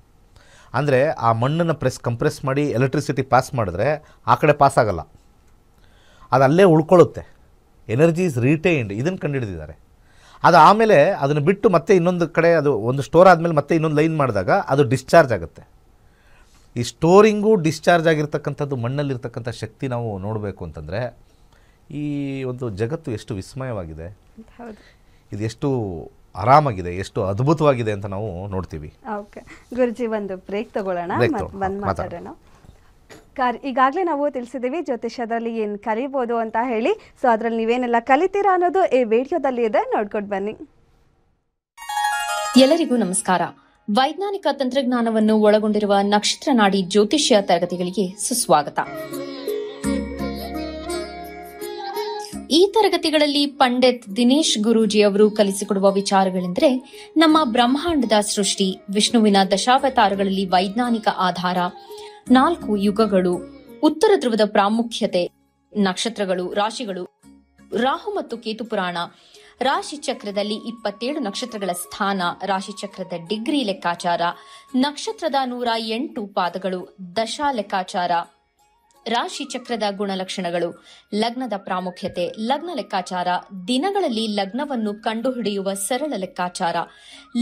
ಅಂದರೆ ಆ ಮಣ್ಣನ್ನು ಕಂಪ್ರೆಸ್ ಮಾಡಿ ಎಲೆಕ್ಟ್ರಿಸಿಟಿ ಪಾಸ್ ಮಾಡಿದ್ರೆ ಆ ಕಡೆ ಪಾಸ್ ಆಗಲ್ಲ, ಅದು ಅಲ್ಲೇ ಉಳ್ಕೊಳ್ಳುತ್ತೆ. ಎನರ್ಜಿ ಇಸ್ ರಿಟೈನ್ಡ್, ಇದನ್ನು ಕಂಡುಹಿಡಿದಿದ್ದಾರೆ. ಅದು ಆಮೇಲೆ ಅದನ್ನು ಬಿಟ್ಟು ಮತ್ತೆ ಇನ್ನೊಂದು ಕಡೆ ಅದು ಒಂದು ಸ್ಟೋರ್ ಆದಮೇಲೆ ಮತ್ತೆ ಇನ್ನೊಂದು ಲೈನ್ ಮಾಡಿದಾಗ ಅದು ಡಿಸ್ಚಾರ್ಜ್ ಆಗುತ್ತೆ. ಈ ಸ್ಟೋರಿಂಗು ಡಿಸ್ಚಾರ್ಜ್ ಆಗಿರ್ತಕ್ಕಂಥದ್ದು ಮಣ್ಣಲ್ಲಿರ್ತಕ್ಕಂಥ ಶಕ್ತಿ ನಾವು ನೋಡಬೇಕು ಅಂತಂದರೆ ಈ ಒಂದು ಜಗತ್ತು ಎಷ್ಟು ವಿಸ್ಮಯವಾಗಿದೆ, ಇದು ಎಷ್ಟು ಆರಾಮಾಗಿದೆ, ಎಷ್ಟು ಅದ್ಭುತವಾಗಿದೆ ಅಂತ ನಾವು ನೋಡ್ತೀವಿ. ಓಕೆ ಗುರುಜಿ, ಒಂದು ಬ್ರೇಕ್ ತಗೊಳ್ಳೋಣ, ಬಂದು ಮಾತಾಡೋಣ. ಈಗಾಗಲೇ ನಾವು ತಿಳಿಸಿದ್ದೀವಿ ಜ್ಯೋತಿಷ್ಯದಲ್ಲಿ ಏನು ಕಲಿಬೋದು ಅಂತ ಹೇಳಿ. ಸೊ ಅದರಲ್ಲಿ ನೀವೇನೆಲ್ಲ ಕಲಿತೀರಾ ಅನ್ನೋದು ಈ ವಿಡಿಯೋದಲ್ಲಿ ಇದೆ, ನೋಡ್ಕೊಂಡು ಬನ್ನಿ. ಎಲ್ಲರಿಗೂ ನಮಸ್ಕಾರ. ವೈಜ್ಞಾನಿಕ ತಂತ್ರಜ್ಞಾನವನ್ನು ಒಳಗೊಂಡಿರುವ ನಕ್ಷತ್ರ ನಾಡಿ ಜ್ಯೋತಿಷ್ಯ ತರಗತಿಗಳಿಗೆ ಸುಸ್ವಾಗತ. ಈ ತರಗತಿಗಳಲ್ಲಿ ಪಂಡಿತ್ ದಿನೇಶ್ ಗುರೂಜಿ ಅವರು ಕಲಿಸಿಕೊಡುವ ವಿಚಾರಗಳೆಂದರೆ ನಮ್ಮ ಬ್ರಹ್ಮಾಂಡದ ಸೃಷ್ಟಿ, ವಿಷ್ಣುವಿನ ದಶಾವತಾರಗಳಲ್ಲಿ ವೈಜ್ಞಾನಿಕ ಆಧಾರ, 4 ಯುಗಗಳು, ಉತ್ತರ ಧ್ರುವದ ಪ್ರಾಮುಖ್ಯತೆ, ನಕ್ಷತ್ರಗಳು, ರಾಶಿಗಳು, ರಾಹು ಮತ್ತು ಕೇತು ಪುರಾಣ, ರಾಶಿ ಚಕ್ರದಲ್ಲಿ 27 ನಕ್ಷತ್ರಗಳ ಸ್ಥಾನ, ರಾಶಿ ಚಕ್ರದ ಡಿಗ್ರಿ ಲೆಕ್ಕಾಚಾರ, ನಕ್ಷತ್ರದ 108 ಪಾದಗಳು, ದಶಾ ಲೆಕ್ಕಾಚಾರ, ರಾಶಿ ಚಕ್ರದ ಗುಣಲಕ್ಷಣಗಳು, ಲಗ್ನದ ಪ್ರಾಮುಖ್ಯತೆ, ಲಗ್ನ ಲೆಕ್ಕಾಚಾರ, ದಿನಗಳಲ್ಲಿ ಲಗ್ನವನ್ನು ಕಂಡುಹಿಡಿಯುವ ಸರಳ ಲೆಕ್ಕಾಚಾರ,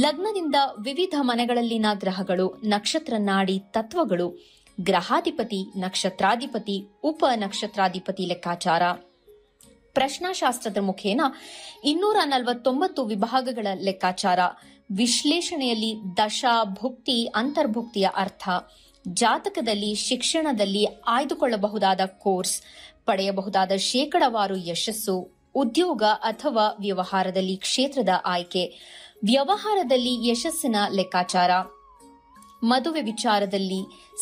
ಲಗ್ನದಿಂದ ವಿವಿಧ ಮನೆಗಳಲ್ಲಿನ ಗ್ರಹಗಳು, ನಕ್ಷತ್ರ ನಾಡಿ ತತ್ವಗಳು, ಗ್ರಹಾಧಿಪತಿ, ನಕ್ಷತ್ರಾಧಿಪತಿ, ಉಪ ನಕ್ಷತ್ರಾಧಿಪತಿ ಲೆಕ್ಕಾಚಾರ, ಪ್ರಶ್ನಾಶಾಸ್ತ್ರದ ಮುಖೇನ 249 ವಿಭಾಗಗಳ ಲೆಕ್ಕಾಚಾರ, ವಿಶ್ಲೇಷಣೆಯಲ್ಲಿ ದಶಾ, ಭುಕ್ತಿ, ಅಂತರ್ಭುಕ್ತಿಯ ಅರ್ಥ, ಜಾತಕದಲ್ಲಿ, ಶಿಕ್ಷಣದಲ್ಲಿ ಆಯ್ದುಕೊಳ್ಳಬಹುದಾದ ಕೋರ್ಸ್, ಪಡೆಯಬಹುದಾದ ಶೇಕಡವಾರು ಯಶಸ್ಸು, ಉದ್ಯೋಗ ಅಥವಾ ವ್ಯವಹಾರದಲ್ಲಿ ಕ್ಷೇತ್ರದ ಆಯ್ಕೆ, ವ್ಯವಹಾರದಲ್ಲಿ ಯಶಸ್ಸಿನ ಲೆಕ್ಕಾಚಾರ, ಮದುವೆ ವಿಚಾರದಲ್ಲಿ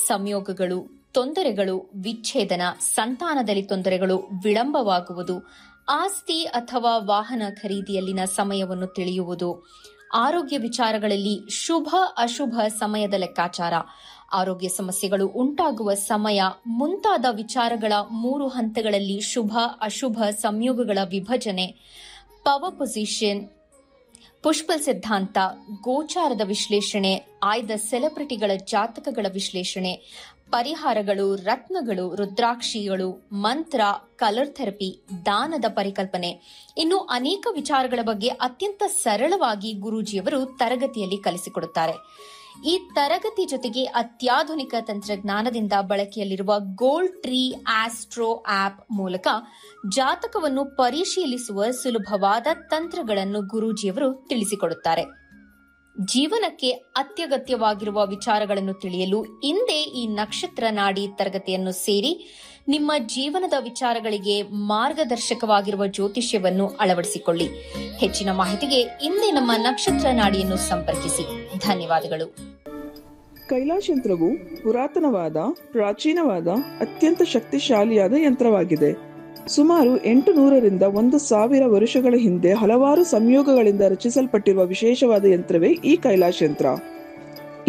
ಸಂಯೋಗಗಳು, ತೊಂದರೆಗಳು, ವಿಚ್ಛೇದನ, ಸಂತಾನದಲ್ಲಿ ತೊಂದರೆಗಳು, ವಿಳಂಬವಾಗುವುದು, ಆಸ್ತಿ ಅಥವಾ ವಾಹನ ಖರೀದಿಯಲ್ಲಿನ ಸಮಯವನ್ನು ತಿಳಿಯುವುದು, ಆರೋಗ್ಯ ವಿಚಾರಗಳಲ್ಲಿ ಶುಭ ಅಶುಭ ಸಮಯದ ಲೆಕ್ಕಾಚಾರ, ಆರೋಗ್ಯ ಸಮಸ್ಯೆಗಳು ಉಂಟಾಗುವ ಸಮಯ ಮುಂತಾದ ವಿಚಾರಗಳ 3 ಹಂತಗಳಲ್ಲಿ ಶುಭ ಅಶುಭ ಸಂಯೋಗಗಳ ವಿಭಜನೆ, ಪವರ್ ಪೊಸಿಷನ್, ಪುಷ್ಪಲ್ ಸಿದ್ಧಾಂತ, ಗೋಚಾರದ ವಿಶ್ಲೇಷಣೆ, ಆಯ್ದ ಸೆಲೆಬ್ರಿಟಿಗಳ ಜಾತಕಗಳ ವಿಶ್ಲೇಷಣೆ, ಪರಿಹಾರಗಳು, ರತ್ನಗಳು, ರುದ್ರಾಕ್ಷಿಗಳು, ಮಂತ್ರ, ಕಲರ್ ಥೆರಪಿ, ದಾನದ ಪರಿಕಲ್ಪನೆ, ಇನ್ನು ಅನೇಕ ವಿಚಾರಗಳ ಬಗ್ಗೆ ಅತ್ಯಂತ ಸರಳವಾಗಿ ಗುರೂಜಿಯವರು ತರಗತಿಯಲ್ಲಿ ಕಲಿಸಿಕೊಡುತ್ತಾರೆ. ಈ ತರಗತಿ ಜೊತೆಗೆ ಅತ್ಯಾಧುನಿಕ ತಂತ್ರಜ್ಞಾನದಿಂದ ಬಳಕೆಯಲ್ಲಿರುವ ಗೋಲ್ಡ್ ಟ್ರೀ ಆಸ್ಟ್ರೋ ಆಪ್ ಮೂಲಕ ಜಾತಕವನ್ನು ಪರಿಶೀಲಿಸುವ ಸುಲಭವಾದ ತಂತ್ರಗಳನ್ನು ಗುರೂಜಿಯವರು ತಿಳಿಸಿಕೊಡುತ್ತಾರೆ. ಜೀವನಕ್ಕೆ ಅತ್ಯಗತ್ಯವಾಗಿರುವ ವಿಚಾರಗಳನ್ನು ತಿಳಿಯಲು ಇಂದೇ ಈ ನಕ್ಷತ್ರ ನಾಡಿ ತರಗತಿಯನ್ನು ಸೇರಿ ನಿಮ್ಮ ಜೀವನದ ವಿಚಾರಗಳಿಗೆ ಮಾರ್ಗದರ್ಶಕವಾಗಿರುವ ಜ್ಯೋತಿಷ್ಯವನ್ನು ಅಳವಡಿಸಿಕೊಳ್ಳಿ. ಹೆಚ್ಚಿನ ಮಾಹಿತಿಗೆ ಇಂದೇ ನಮ್ಮ ನಕ್ಷತ್ರ ನಾಡಿಯನ್ನು ಸಂಪರ್ಕಿಸಿ. ಧನ್ಯವಾದಗಳು. ಕೈಲಾಶ್ ಯಂತ್ರವು ಪುರಾತನವಾದ, ಪ್ರಾಚೀನವಾದ, ಅತ್ಯಂತ ಶಕ್ತಿಶಾಲಿಯಾದ ಯಂತ್ರವಾಗಿದೆ. ಸುಮಾರು 800ರಿಂದ 1000 ವರ್ಷಗಳ ಹಿಂದೆ ಹಲವಾರು ಸಂಯೋಗಗಳಿಂದ ರಚಿಸಲ್ಪಟ್ಟಿರುವ ವಿಶೇಷವಾದ ಯಂತ್ರವೇ ಈ ಕೈಲಾಶ್ ಯಂತ್ರ.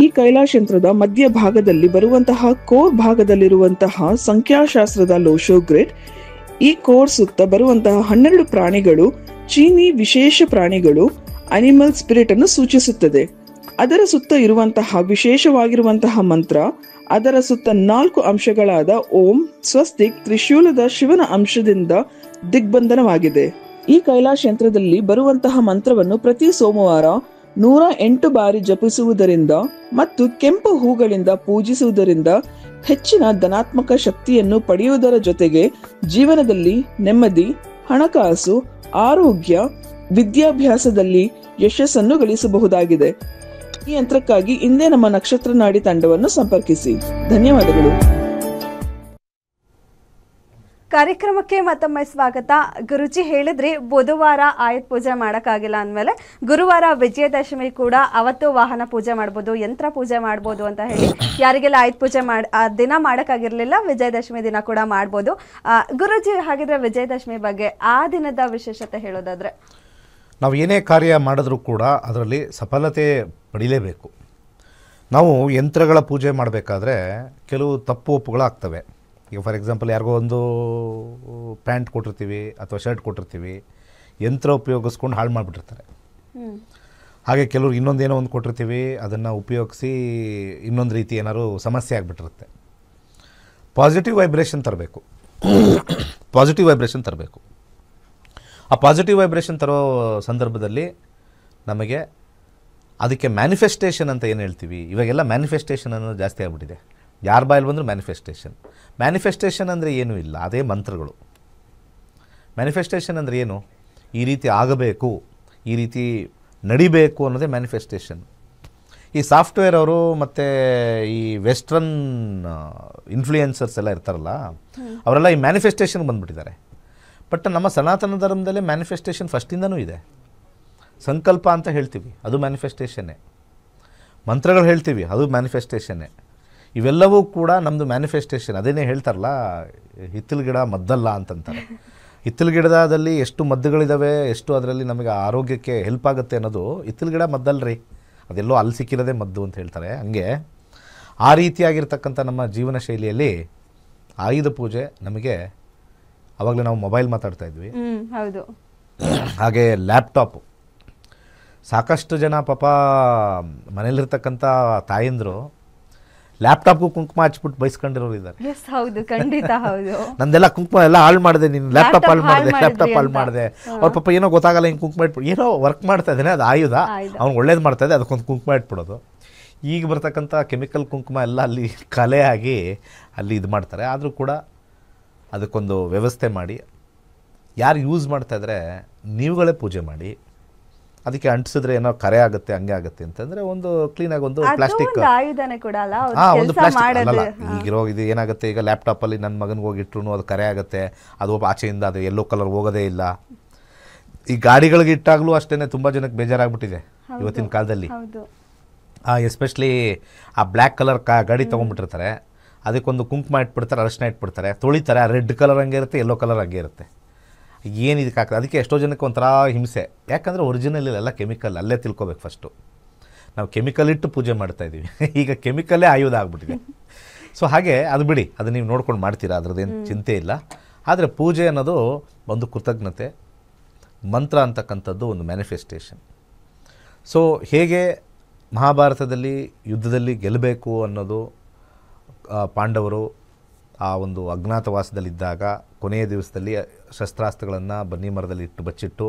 ಈ ಕೈಲಾಶ್ ಯಂತ್ರದ ಮಧ್ಯ ಭಾಗದಲ್ಲಿ ಬರುವಂತಹ ಕೋರ್ ಭಾಗದಲ್ಲಿರುವಂತಹ ಸಂಖ್ಯಾಶಾಸ್ತ್ರದ ಲೋಶೋ ಗ್ರಿಡ್, ಈ ಕೋರ್ ಸುತ್ತ ಬರುವಂತಹ 12 ಪ್ರಾಣಿಗಳು ಚೀನಿ ವಿಶೇಷ ಪ್ರಾಣಿಗಳು, ಅನಿಮಲ್ ಸ್ಪಿರಿಟ್ ಅನ್ನು ಸೂಚಿಸುತ್ತದೆ. ಅದರ ಸುತ್ತ ಇರುವಂತಹ ವಿಶೇಷವಾಗಿರುವಂತಹ ಮಂತ್ರ, ಅದರ ಸುತ್ತ 4 ಅಂಶಗಳಾದ ಓಂ, ಸ್ವಸ್ತಿಕ್, ತ್ರಿಶೂಲದ ಶಿವನ ಅಂಶದಿಂದ ದಿಗ್ಬಂಧನವಾಗಿದೆ. ಈ ಕೈಲಾಶ್ ಯಂತ್ರದಲ್ಲಿ ಬರುವಂತಹ ಮಂತ್ರವನ್ನು ಪ್ರತಿ ಸೋಮವಾರ 108 ಬಾರಿ ಜಪಿಸುವುದರಿಂದ ಮತ್ತು ಕೆಂಪು ಹೂಗಳಿಂದ ಪೂಜಿಸುವುದರಿಂದ ಹೆಚ್ಚಿನ ಧನಾತ್ಮಕ ಶಕ್ತಿಯನ್ನು ಪಡೆಯುವುದರ ಜೊತೆಗೆ ಜೀವನದಲ್ಲಿ ನೆಮ್ಮದಿ, ಹಣಕಾಸು, ಆರೋಗ್ಯ, ವಿದ್ಯಾಭ್ಯಾಸದಲ್ಲಿ ಯಶಸ್ಸನ್ನು ಗಳಿಸಬಹುದಾಗಿದೆ. ಈ ಯಂತ್ರಕ್ಕಾಗಿ ಇಂದೇ ನಮ್ಮ ನಕ್ಷತ್ರ ನಾಡಿ ತಂಡವನ್ನು ಸಂಪರ್ಕಿಸಿ. ಧನ್ಯವಾದಗಳು. ಕಾರ್ಯಕ್ರಮಕ್ಕೆ ಮತ್ತೊಮ್ಮೆ ಸ್ವಾಗತ. ಗುರುಜಿ ಹೇಳಿದ್ರಿ ಬುಧವಾರ ಆಯುಧ ಪೂಜೆ ಮಾಡೋಕ್ಕಾಗಿಲ್ಲ ಅಂದಮೇಲೆ ಗುರುವಾರ ವಿಜಯದಶಮಿ ಕೂಡ ಅವತ್ತು ವಾಹನ ಪೂಜೆ ಮಾಡ್ಬೋದು, ಯಂತ್ರ ಪೂಜೆ ಮಾಡ್ಬೋದು ಅಂತ ಹೇಳಿ, ಯಾರಿಗೆಲ್ಲ ಆಯುಧ ಪೂಜೆ ದಿನ ಮಾಡೋಕ್ಕಾಗಿರಲಿಲ್ಲ ವಿಜಯದಶಮಿ ದಿನ ಕೂಡ ಮಾಡ್ಬೋದು. ಗುರುಜಿ, ಹಾಗಿದ್ರೆ ವಿಜಯದಶಮಿ ಬಗ್ಗೆ ಆ ದಿನದ ವಿಶೇಷತೆ ಹೇಳೋದಾದ್ರೆ? ನಾವು ಏನೇ ಕಾರ್ಯ ಮಾಡಿದ್ರೂ ಕೂಡ ಅದರಲ್ಲಿ ಸಫಲತೆ ಪಡಿಲೇಬೇಕು. ನಾವು ಯಂತ್ರಗಳ ಪೂಜೆ ಮಾಡಬೇಕಾದ್ರೆ ಕೆಲವು ತಪ್ಪು ಒಪ್ಪುಗಳಾಗ್ತವೆ. ಈಗ ಫಾರ್ ಎಕ್ಸಾಂಪಲ್ ಯಾರಿಗೋ ಒಂದು ಪ್ಯಾಂಟ್ ಕೊಟ್ಟಿರ್ತೀವಿ ಅಥವಾ ಶರ್ಟ್ ಕೊಟ್ಟಿರ್ತೀವಿ, ಯಂತ್ರ ಉಪಯೋಗಿಸ್ಕೊಂಡು ಹಾಳು ಮಾಡಿಬಿಟ್ಟಿರ್ತಾರೆ. ಹಾಗೆ ಕೆಲವ್ರು ಇನ್ನೊಂದೇನೋ ಒಂದು ಕೊಟ್ಟಿರ್ತೀವಿ, ಅದನ್ನು ಉಪಯೋಗಿಸಿ ಇನ್ನೊಂದು ರೀತಿ ಏನಾದ್ರು ಸಮಸ್ಯೆ ಆಗಿಬಿಟ್ಟಿರುತ್ತೆ. ಪಾಸಿಟಿವ್ ವೈಬ್ರೇಷನ್ ತರಬೇಕು. ಪಾಸಿಟಿವ್ ವೈಬ್ರೇಷನ್ ತರಬೇಕು. ಆ ಪಾಸಿಟಿವ್ ವೈಬ್ರೇಷನ್ ತರೋ ಸಂದರ್ಭದಲ್ಲಿ ನಮಗೆ ಅದಕ್ಕೆ ಮ್ಯಾನಿಫೆಸ್ಟೇಷನ್ ಅಂತ ಏನು ಹೇಳ್ತೀವಿ, ಇವಾಗೆಲ್ಲ ಮ್ಯಾನಿಫೆಸ್ಟೇಷನ್ ಅನ್ನೋದು ಜಾಸ್ತಿ ಆಗಿಬಿಟ್ಟಿದೆ. ಯಾರ ಬಾಯಲ್ಲಿ ಬಂದರೂ ಮ್ಯಾನಿಫೆಸ್ಟೇಷನ್. ಮ್ಯಾನಿಫೆಸ್ಟೇಷನ್ ಅಂದರೆ ಏನೂ ಇಲ್ಲ, ಅದೇ ಮಂತ್ರಗಳು. ಮ್ಯಾನಿಫೆಸ್ಟೇಷನ್ ಅಂದರೆ ಏನು? ಈ ರೀತಿ ಆಗಬೇಕು, ಈ ರೀತಿ ನಡಿಬೇಕು ಅನ್ನೋದೇ ಮ್ಯಾನಿಫೆಸ್ಟೇಷನ್. ಈ ಸಾಫ್ಟ್ವೇರ್ ಅವರು ಮತ್ತು ಈ ವೆಸ್ಟ್ರನ್ ಇನ್ಫ್ಲೂಯೆನ್ಸರ್ಸ್ ಎಲ್ಲ ಇರ್ತಾರಲ್ಲ, ಅವರೆಲ್ಲ ಈ ಮ್ಯಾನಿಫೆಸ್ಟೇಷನ್ಗೆ ಬಂದುಬಿಟ್ಟಿದ್ದಾರೆ. ಬಟ್ ನಮ್ಮ ಸನಾತನ ಧರ್ಮದಲ್ಲೇ ಮ್ಯಾನಿಫೆಸ್ಟೇಷನ್ ಫಸ್ಟಿಂದನೂ ಇದೆ. ಸಂಕಲ್ಪ ಅಂತ ಹೇಳ್ತೀವಿ, ಅದು ಮ್ಯಾನಿಫೆಸ್ಟೇಷನ್ನೇ. ಮಂತ್ರಗಳು ಹೇಳ್ತೀವಿ, ಅದು ಮ್ಯಾನಿಫೆಸ್ಟೇಷನ್ನೇ. ಇವೆಲ್ಲವೂ ಕೂಡ ನಮ್ಮದು ಮ್ಯಾನಿಫೆಸ್ಟೇಷನ್. ಅದೇನೇ ಹೇಳ್ತಾರಲ್ಲ, ಹಿತ್ತಲು ಗಿಡ ಮದ್ದಲ್ಲ ಅಂತಂತಾರೆ. ಹಿತ್ತಲು ಗಿಡದಲ್ಲಿ ಎಷ್ಟು ಮದ್ದುಗಳಿದ್ದಾವೆ, ಎಷ್ಟು ಅದರಲ್ಲಿ ನಮಗೆ ಆರೋಗ್ಯಕ್ಕೆ ಹೆಲ್ಪ್ ಆಗುತ್ತೆ ಅನ್ನೋದು ಹಿತ್ತಲು ಗಿಡ ಮದ್ದಲ್ರಿ, ಅದೆಲ್ಲೋ ಅಲ್ಲಿ ಸಿಕ್ಕಿರೋದೇ ಮದ್ದು ಅಂತ ಹೇಳ್ತಾರೆ. ಹಂಗೆ ಆ ರೀತಿಯಾಗಿರ್ತಕ್ಕಂಥ ನಮ್ಮ ಜೀವನ ಶೈಲಿಯಲ್ಲಿ ಆಯುಧ ಪೂಜೆ ನಮಗೆ, ಆವಾಗಲೇ ನಾವು ಮೊಬೈಲ್ ಮಾತಾಡ್ತಾ ಇದ್ವಿ, ಹೌದು, ಹಾಗೆ ಲ್ಯಾಪ್ಟಾಪು. ಸಾಕಷ್ಟು ಜನ ಪಾಪ ಮನೇಲಿರ್ತಕ್ಕಂಥ ತಾಯಂದರು ಲ್ಯಾಪ್ಟಾಪ್ಗೂ ಕುಂಕುಮ ಹಚ್ಬಿಟ್ಟು ಬೈಸ್ಕೊಂಡಿರೋರು ಇದ್ದಾರೆ. ಹೌದು, ಖಂಡಿತ ಹೌದು. ನಂದೆಲ್ಲ ಕುಂಕುಮ ಎಲ್ಲ ಹಾಳು ಮಾಡಿದೆ, ನೀನು ಲ್ಯಾಪ್ಟಾಪ್ ಹಾಳು ಮಾಡಿದೆ, ಲ್ಯಾಪ್ಟಾಪ್ ಹಾಳು ಮಾಡಿದೆ. ಅವ್ರ ಪಾಪ ಏನೋ ಗೊತ್ತಾಗಲ್ಲ, ಹಿಂಗೆ ಕುಂಕುಮ ಇಟ್ಬಿಟ್ಟು ಏನೋ ವರ್ಕ್ ಮಾಡ್ತಾ ಇದ್ದಾನೆ, ಅದು ಆಯುಧ, ಅವ್ನು ಒಳ್ಳೇದು ಮಾಡ್ತಾ ಇದೆ, ಅದಕ್ಕೊಂದು ಕುಂಕುಮ ಇಟ್ಬಿಡೋದು. ಈಗ ಬರ್ತಕ್ಕಂಥ ಕೆಮಿಕಲ್ ಕುಂಕುಮ ಎಲ್ಲ ಅಲ್ಲಿ ಕಲೆ ಆಗಿ ಅಲ್ಲಿ ಇದು ಮಾಡ್ತಾರೆ. ಆದರೂ ಕೂಡ ಅದಕ್ಕೊಂದು ವ್ಯವಸ್ಥೆ ಮಾಡಿ, ಯಾರು ಯೂಸ್ ಮಾಡ್ತಾಯಿದ್ರೆ ನೀವುಗಳೇ ಪೂಜೆ ಮಾಡಿ. ಅದಕ್ಕೆ ಅಂಟಿಸಿದ್ರೆ ಏನೋ ಕರೆ ಆಗುತ್ತೆ, ಹಂಗೆ ಆಗುತ್ತೆ ಅಂತಂದರೆ ಒಂದು ಕ್ಲೀನಾಗಿ ಒಂದು ಪ್ಲಾಸ್ಟಿಕ್, ಒಂದು ಪ್ಲಾಸ್ಟಿಕ್ ಅಲ್ಲ. ಈಗಿರೋ ಇದು ಏನಾಗುತ್ತೆ, ಈಗ ಲ್ಯಾಪ್ಟಾಪಲ್ಲಿ ನನ್ನ ಮಗನಿಗೆ ಹೋಗಿಟ್ರು ಅದು ಕರೆ ಆಗುತ್ತೆ, ಅದು ಒಬ್ಬ ಆಚೆಯಿಂದ ಅದು ಯೆಲ್ಲೋ ಕಲರ್ ಹೋಗೋದೇ ಇಲ್ಲ. ಈ ಗಾಡಿಗಳಿಗೆ ಇಟ್ಟಾಗಲೂ ಅಷ್ಟೇ ತುಂಬ ಜನಕ್ಕೆ ಬೇಜಾರಾಗ್ಬಿಟ್ಟಿದೆ ಇವತ್ತಿನ ಕಾಲದಲ್ಲಿ. ಹೌದು. ಎಸ್ಪೆಷಲಿ ಆ ಬ್ಲ್ಯಾಕ್ ಕಲರ್ ಗಾಡಿ ತೊಗೊಂಡ್ಬಿಟ್ಟಿರ್ತಾರೆ, ಅದಕ್ಕೊಂದು ಕುಂಕುಮ ಇಟ್ಬಿಡ್ತಾರೆ, ಅರಶಿನ ಇಟ್ಬಿಡ್ತಾರೆ, ತೊಳಿತಾರೆ, ಆ ರೆಡ್ ಕಲರ್ ಹಂಗೆ ಇರುತ್ತೆ, ಯೆಲ್ಲೋ ಕಲರ್ ಹಂಗೆ ಇರುತ್ತೆ. ಏನು ಇದಕ್ಕೆ ಹಾಕ್ತಾರೆ? ಅದಕ್ಕೆ ಎಷ್ಟೋ ಜನಕ್ಕೆ ಒಂಥರ ಹಿಂಸೆ. ಯಾಕಂದರೆ ಒರಿಜಿನಲ್ ಎಲ್ಲ ಕೆಮಿಕಲ್, ಅಲ್ಲೇ ತಿಳ್ಕೊಬೇಕು ಫಸ್ಟು. ನಾವು ಕೆಮಿಕಲ್ ಇಟ್ಟು ಪೂಜೆ ಮಾಡ್ತಾಯಿದ್ದೀವಿ, ಈಗ ಕೆಮಿಕಲ್ಲೇ ಆಯುಧ ಆಗ್ಬಿಟ್ಟಿದೆ. ಸೊ ಹಾಗೆ ಅದು ಬಿಡಿ, ಅದು ನೀವು ನೋಡ್ಕೊಂಡು ಮಾಡ್ತೀರಾ, ಅದ್ರದ್ದೇನು ಚಿಂತೆ ಇಲ್ಲ. ಆದರೆ ಪೂಜೆ ಅನ್ನೋದು ಒಂದು ಕೃತಜ್ಞತೆ, ಮಂತ್ರ ಅಂತಕ್ಕಂಥದ್ದು ಒಂದು ಮ್ಯಾನಿಫೆಸ್ಟೇಷನ್. ಸೊ ಹೇಗೆ ಮಹಾಭಾರತದಲ್ಲಿ ಯುದ್ಧದಲ್ಲಿ ಗೆಲ್ಲಬೇಕು ಅನ್ನೋದು ಪಾಂಡವರು ಆ ಒಂದು ಅಜ್ಞಾತವಾಸದಲ್ಲಿದ್ದಾಗ ಕೊನೆಯ ದಿವಸದಲ್ಲಿ ಶಸ್ತ್ರಾಸ್ತ್ರಗಳನ್ನು ಬನ್ನಿ ಮರದಲ್ಲಿ ಇಟ್ಟು ಬಚ್ಚಿಟ್ಟು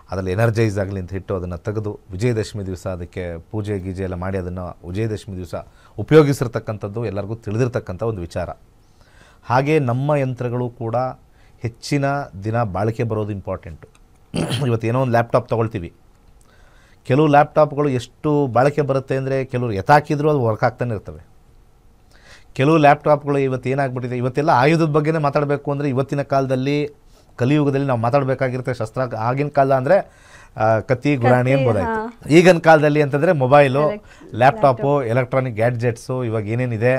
ಅದರಲ್ಲಿ ಎನರ್ಜೈಸ್ ಆಗಲಿ ಅಂತ ಇಟ್ಟು ಅದನ್ನು ತೆಗೆದು ವಿಜಯದಶಮಿ ದಿವಸ ಅದಕ್ಕೆ ಪೂಜೆ ಗೀಜೆ ಎಲ್ಲ ಮಾಡಿ ಅದನ್ನು ವಿಜಯದಶಮಿ ದಿವಸ ಉಪಯೋಗಿಸಿರ್ತಕ್ಕಂಥದ್ದು ಎಲ್ಲರಿಗೂ ತಿಳಿದಿರ್ತಕ್ಕಂಥ ಒಂದು ವಿಚಾರ. ಹಾಗೆ ನಮ್ಮ ಯಂತ್ರಗಳು ಕೂಡ ಹೆಚ್ಚಿನ ದಿನ ಬಾಳಿಕೆ ಬರೋದು ಇಂಪಾರ್ಟೆಂಟು. ಇವತ್ತೇನೋ ಒಂದು ಲ್ಯಾಪ್ಟಾಪ್ ತೊಗೊಳ್ತೀವಿ, ಕೆಲವು ಲ್ಯಾಪ್ಟಾಪ್ಗಳು ಎಷ್ಟು ಬಾಳಿಕೆ ಬರುತ್ತೆ ಅಂದರೆ ಕೆಲವರು ಎತ್ತಾಕಿದ್ರು ಅದು ವರ್ಕ್ ಆಗ್ತಾನೆ ಇರ್ತವೆ. ಕೆಲವು ಲ್ಯಾಪ್ಟಾಪ್ಗಳು ಇವತ್ತು ಏನಾಗ್ಬಿಟ್ಟಿದೆ, ಇವತ್ತೆಲ್ಲ ಆಯುಧದ ಬಗ್ಗೆನೇ ಮಾತಾಡಬೇಕು ಅಂದರೆ ಇವತ್ತಿನ ಕಾಲದಲ್ಲಿ ಕಲಿಯುಗದಲ್ಲಿ ನಾವು ಮಾತಾಡಬೇಕಾಗಿರುತ್ತೆ. ಶಸ್ತ್ರ ಆಗಿನ ಕಾಲ ಅಂದರೆ ಕತ್ತಿ ಗುರಾಣಿ ಎಂಬುದಾಯಿತು. ಈಗಿನ ಕಾಲದಲ್ಲಿ ಅಂತಂದರೆ ಮೊಬೈಲು, ಲ್ಯಾಪ್ಟಾಪು, ಎಲೆಕ್ಟ್ರಾನಿಕ್ ಗ್ಯಾಡ್ಜೆಟ್ಸು, ಇವಾಗ ಏನೇನಿದೆ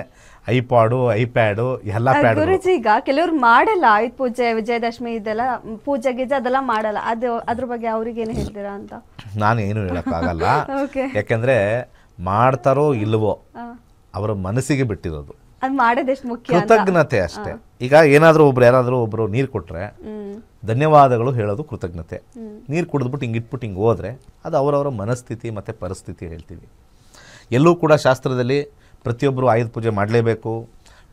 ಐಪಾಡು, ಐಪ್ಯಾಡು, ಎಲ್ಲ ಪ್ಯಾಡು. ಗುರುಜಿ, ಈಗ ಕೆಲವ್ರು ಮಾಡಲ್ಲ ಆಯುಧ ಪೂಜೆ, ವಿಜಯದಶಮಿ ಇದೆಲ್ಲ ಪೂಜೆ ಗೀಜೆ ಅದೆಲ್ಲ ಮಾಡಲ್ಲ, ಅದ್ರ ಬಗ್ಗೆ ಅವ್ರಿಗೆ ಏನು ಹೇಳ್ತೀರಾ ಅಂತ? ನಾನು ಏನು ಹೇಳೋಕ್ಕಾಗಲ್ಲ. ಯಾಕೆಂದರೆ ಮಾಡ್ತಾರೋ ಇಲ್ವೋ ಅವರ ಮನಸ್ಸಿಗೆ ಬಿಟ್ಟಿರೋದು, ಅದು ಮಾಡೋದೆಷ್ಟು ಮುಖ್ಯ, ಕೃತಜ್ಞತೆ ಅಷ್ಟೇ. ಈಗ ಏನಾದರೂ ಯಾರಾದರೂ ಒಬ್ಬರು ನೀರು ಕೊಟ್ಟರೆ ಧನ್ಯವಾದಗಳು ಹೇಳೋದು ಕೃತಜ್ಞತೆ. ನೀರು ಕುಡಿದ್ಬಿಟ್ಟು ಹಿಂಗೆ ಇಟ್ಬಿಟ್ಟು ಹಿಂಗೆ ಹೋದರೆ ಅದು ಅವರವರ ಮನಸ್ಥಿತಿ ಮತ್ತು ಪರಿಸ್ಥಿತಿ ಹೇಳ್ತೀವಿ. ಎಲ್ಲೂ ಕೂಡ ಶಾಸ್ತ್ರದಲ್ಲಿ ಪ್ರತಿಯೊಬ್ಬರು ಆಯುಧ ಪೂಜೆ ಮಾಡಲೇಬೇಕು,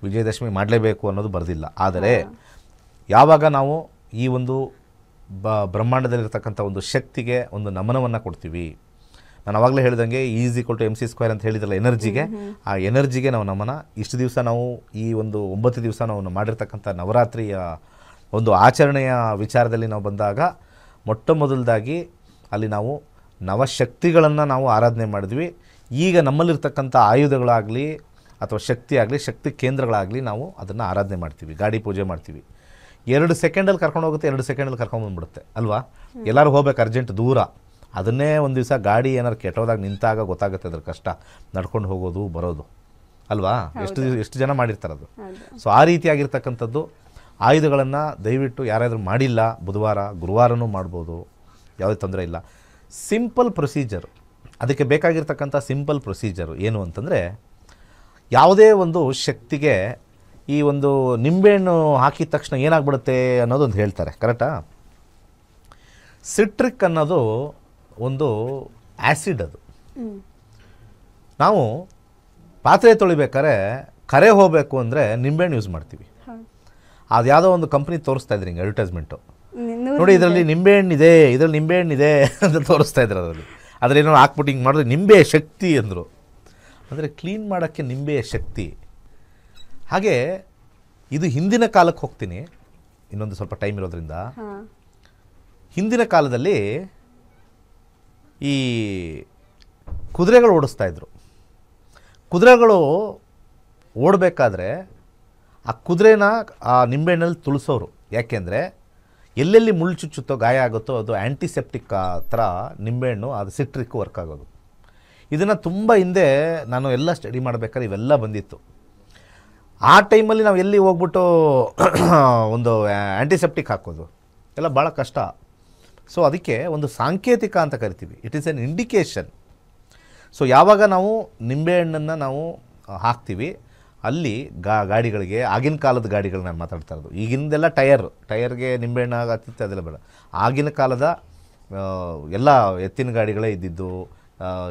ವಿಜಯದಶಮಿ ಮಾಡಲೇಬೇಕು ಅನ್ನೋದು ಬರೆದಿಲ್ಲ. ಆದರೆ ಯಾವಾಗ ನಾವು ಈ ಒಂದು ಬ್ರಹ್ಮಾಂಡದಲ್ಲಿರ್ತಕ್ಕಂಥ ಒಂದು ಶಕ್ತಿಗೆ ಒಂದು ನಮನವನ್ನು ಕೊಡ್ತೀವಿ, ನಾನು ಆವಾಗಲೇ ಹೇಳಿದಂಗೆ E=mc² ಅಂತ ಹೇಳಿದ್ರಲ್ಲ, ಎನರ್ಜಿಗೆ, ಆ ಎನರ್ಜಿಗೆ ನಾವು ನಮನ. ಇಷ್ಟು ದಿವಸ ನಾವು ಈ ಒಂದು 9 ದಿವಸ ನಾವು ಮಾಡಿರ್ತಕ್ಕಂಥ ನವರಾತ್ರಿಯ ಒಂದು ಆಚರಣೆಯ ವಿಚಾರದಲ್ಲಿ ನಾವು ಬಂದಾಗ ಮೊಟ್ಟ ಮೊದಲದಾಗಿ ಅಲ್ಲಿ ನಾವು ನವಶಕ್ತಿಗಳನ್ನು ನಾವು ಆರಾಧನೆ ಮಾಡಿದ್ವಿ. ಈಗ ನಮ್ಮಲ್ಲಿರ್ತಕ್ಕಂಥ ಆಯುಧಗಳಾಗಲಿ ಅಥವಾ ಶಕ್ತಿ ಆಗಲಿ, ಶಕ್ತಿ ಕೇಂದ್ರಗಳಾಗಲಿ ನಾವು ಅದನ್ನು ಆರಾಧನೆ ಮಾಡ್ತೀವಿ, ಗಾಡಿ ಪೂಜೆ ಮಾಡ್ತೀವಿ. 2 ಸೆಕೆಂಡಲ್ಲಿ ಕರ್ಕೊಂಡು ಹೋಗುತ್ತೆ, 2 ಸೆಕೆಂಡಲ್ಲಿ ಕರ್ಕೊಂಡ್ಬಂದ್ಬಿಡುತ್ತೆ ಅಲ್ವಾ? ಎಲ್ಲರೂ ಹೋಗ್ಬೇಕು ಅರ್ಜೆಂಟ್ ದೂರ, ಅದನ್ನೇ ಒಂದು ದಿವಸ ಗಾಡಿ ಏನಾರು ಕೆಟ್ಟೋದಾಗ ನಿಂತಾಗ ಗೊತ್ತಾಗುತ್ತೆ ಅದ್ರ ಕಷ್ಟ, ನಡ್ಕೊಂಡು ಹೋಗೋದು ಬರೋದು ಅಲ್ವಾ? ಎಷ್ಟು ಜನ ಮಾಡಿರ್ತಾರೆ ಅದು. ಸೊ ಆ ರೀತಿಯಾಗಿರ್ತಕ್ಕಂಥದ್ದು ಆಯುಧಗಳನ್ನು ದಯವಿಟ್ಟು ಯಾರಾದರೂ ಮಾಡಿಲ್ಲ, ಬುಧವಾರ ಗುರುವಾರನೂ ಮಾಡ್ಬೋದು, ಯಾವುದೇ ತೊಂದರೆ ಇಲ್ಲ. ಸಿಂಪಲ್ ಪ್ರೊಸೀಜರ್, ಅದಕ್ಕೆ ಬೇಕಾಗಿರ್ತಕ್ಕಂಥ ಸಿಂಪಲ್ ಪ್ರೊಸೀಜರು ಏನು ಅಂತಂದರೆ, ಯಾವುದೇ ಒಂದು ಶಕ್ತಿಗೆ ಈ ಒಂದು ನಿಂಬೆಹಣ್ಣು ಹಾಕಿದ ತಕ್ಷಣ ಏನಾಗ್ಬಿಡುತ್ತೆ ಅನ್ನೋದೊಂದು ಹೇಳ್ತಾರೆ, ಕರೆಕ್ಟಾ? ಸಿಟ್ರಿಕ್ ಅನ್ನೋದು ಒಂದು ಆ್ಯಸಿಡ್. ಅದು ನಾವು ಪಾತ್ರೆ ತೊಳಿಬೇಕಾದ್ರೆ ಕರೆ ಹೋಗಬೇಕು ಅಂದರೆ ನಿಂಬೆಹಣ್ಣು ಯೂಸ್ ಮಾಡ್ತೀವಿ. ಅದು ಯಾವುದೋ ಒಂದು ಕಂಪ್ನಿ ತೋರಿಸ್ತಾ ಇದ್ರಿ ಹಿಂಗೆ ಅಡ್ವರ್ಟೈಸ್ಮೆಂಟು, ನೋಡಿ ಇದರಲ್ಲಿ ನಿಂಬೆಹಣ್ಣಿದೆ, ಇದರಲ್ಲಿ ನಿಂಬೆಹಣ್ಣಿದೆ ಅಂತ ತೋರಿಸ್ತಾ ಇದ್ರು. ಅದರೇನೋ ಹಾಕ್ಬಿಟ್ಟು ಹಿಂಗೆ ಮಾಡಿದ್ರೆ ನಿಂಬೆ ಶಕ್ತಿ ಅಂದರು. ಅಂದರೆ ಕ್ಲೀನ್ ಮಾಡೋಕ್ಕೆ ನಿಂಬೆಯ ಶಕ್ತಿ. ಹಾಗೆ ಇದು ಹಿಂದಿನ ಕಾಲಕ್ಕೆ ಹೋಗ್ತೀನಿ, ಇನ್ನೊಂದು ಸ್ವಲ್ಪ ಟೈಮ್ ಇರೋದ್ರಿಂದ. ಹಿಂದಿನ ಕಾಲದಲ್ಲಿ ಈ ಕುದುರೆಗಳು ಓಡಿಸ್ತಾ ಇದ್ರು. ಕುದುರೆಗಳು ಓಡಬೇಕಾದ್ರೆ ಆ ಕುದುರೆನ ಆ ನಿಂಬೆಹಣ್ಣಲ್ಲಿ ತುಳಿಸೋರು. ಯಾಕೆಂದರೆ ಎಲ್ಲೆಲ್ಲಿ ಮುಳ್ಳು ಚುಚ್ಚುತ್ತೋ, ಗಾಯ ಆಗುತ್ತೋ, ಅದು ಆ್ಯಂಟಿಸೆಪ್ಟಿಕ್ ಥರ ನಿಂಬೆಹಣ್ಣು, ಅದು ಸಿಟ್ರಿಕ್ ವರ್ಕ್ ಆಗೋದು. ಇದನ್ನು ತುಂಬ ಹಿಂದೆ ನಾನು ಎಲ್ಲ ಸ್ಟಡಿ ಮಾಡಬೇಕಾದ್ರೆ ಇವೆಲ್ಲ ಬಂದಿತ್ತು. ಆ ಟೈಮಲ್ಲಿ ನಾವು ಎಲ್ಲಿ ಹೋಗ್ಬಿಟ್ಟು ಒಂದು ಆ್ಯಂಟಿಸೆಪ್ಟಿಕ್ ಹಾಕೋದು ಎಲ್ಲ ಭಾಳ ಕಷ್ಟ. ಸೊ ಅದಕ್ಕೆ ಒಂದು ಸಾಂಕೇತಿಕ ಅಂತ ಕರಿತೀವಿ, it is N indication. So ಯಾವಾಗ ನಾವು ನಿಂಬೆಹಣ್ಣನ್ನು ನಾವು ಹಾಕ್ತೀವಿ ಅಲ್ಲಿ ಗಾಡಿಗಳಿಗೆ, ಆಗಿನ ಕಾಲದ ಗಾಡಿಗಳನ್ನ ನಾನು ಮಾತಾಡ್ತಾ ಇರೋದು, ಈಗಿನದೆಲ್ಲ ಟೈರ್ಗೆ ನಿಂಬೆಹಣ್ಣು ಹತ್ತಿತ್ತು, ಅದೆಲ್ಲ ಬೇಡ. ಆಗಿನ ಕಾಲದ ಎಲ್ಲ ಎತ್ತಿನ ಗಾಡಿಗಳೇ ಇದ್ದಿದ್ದು,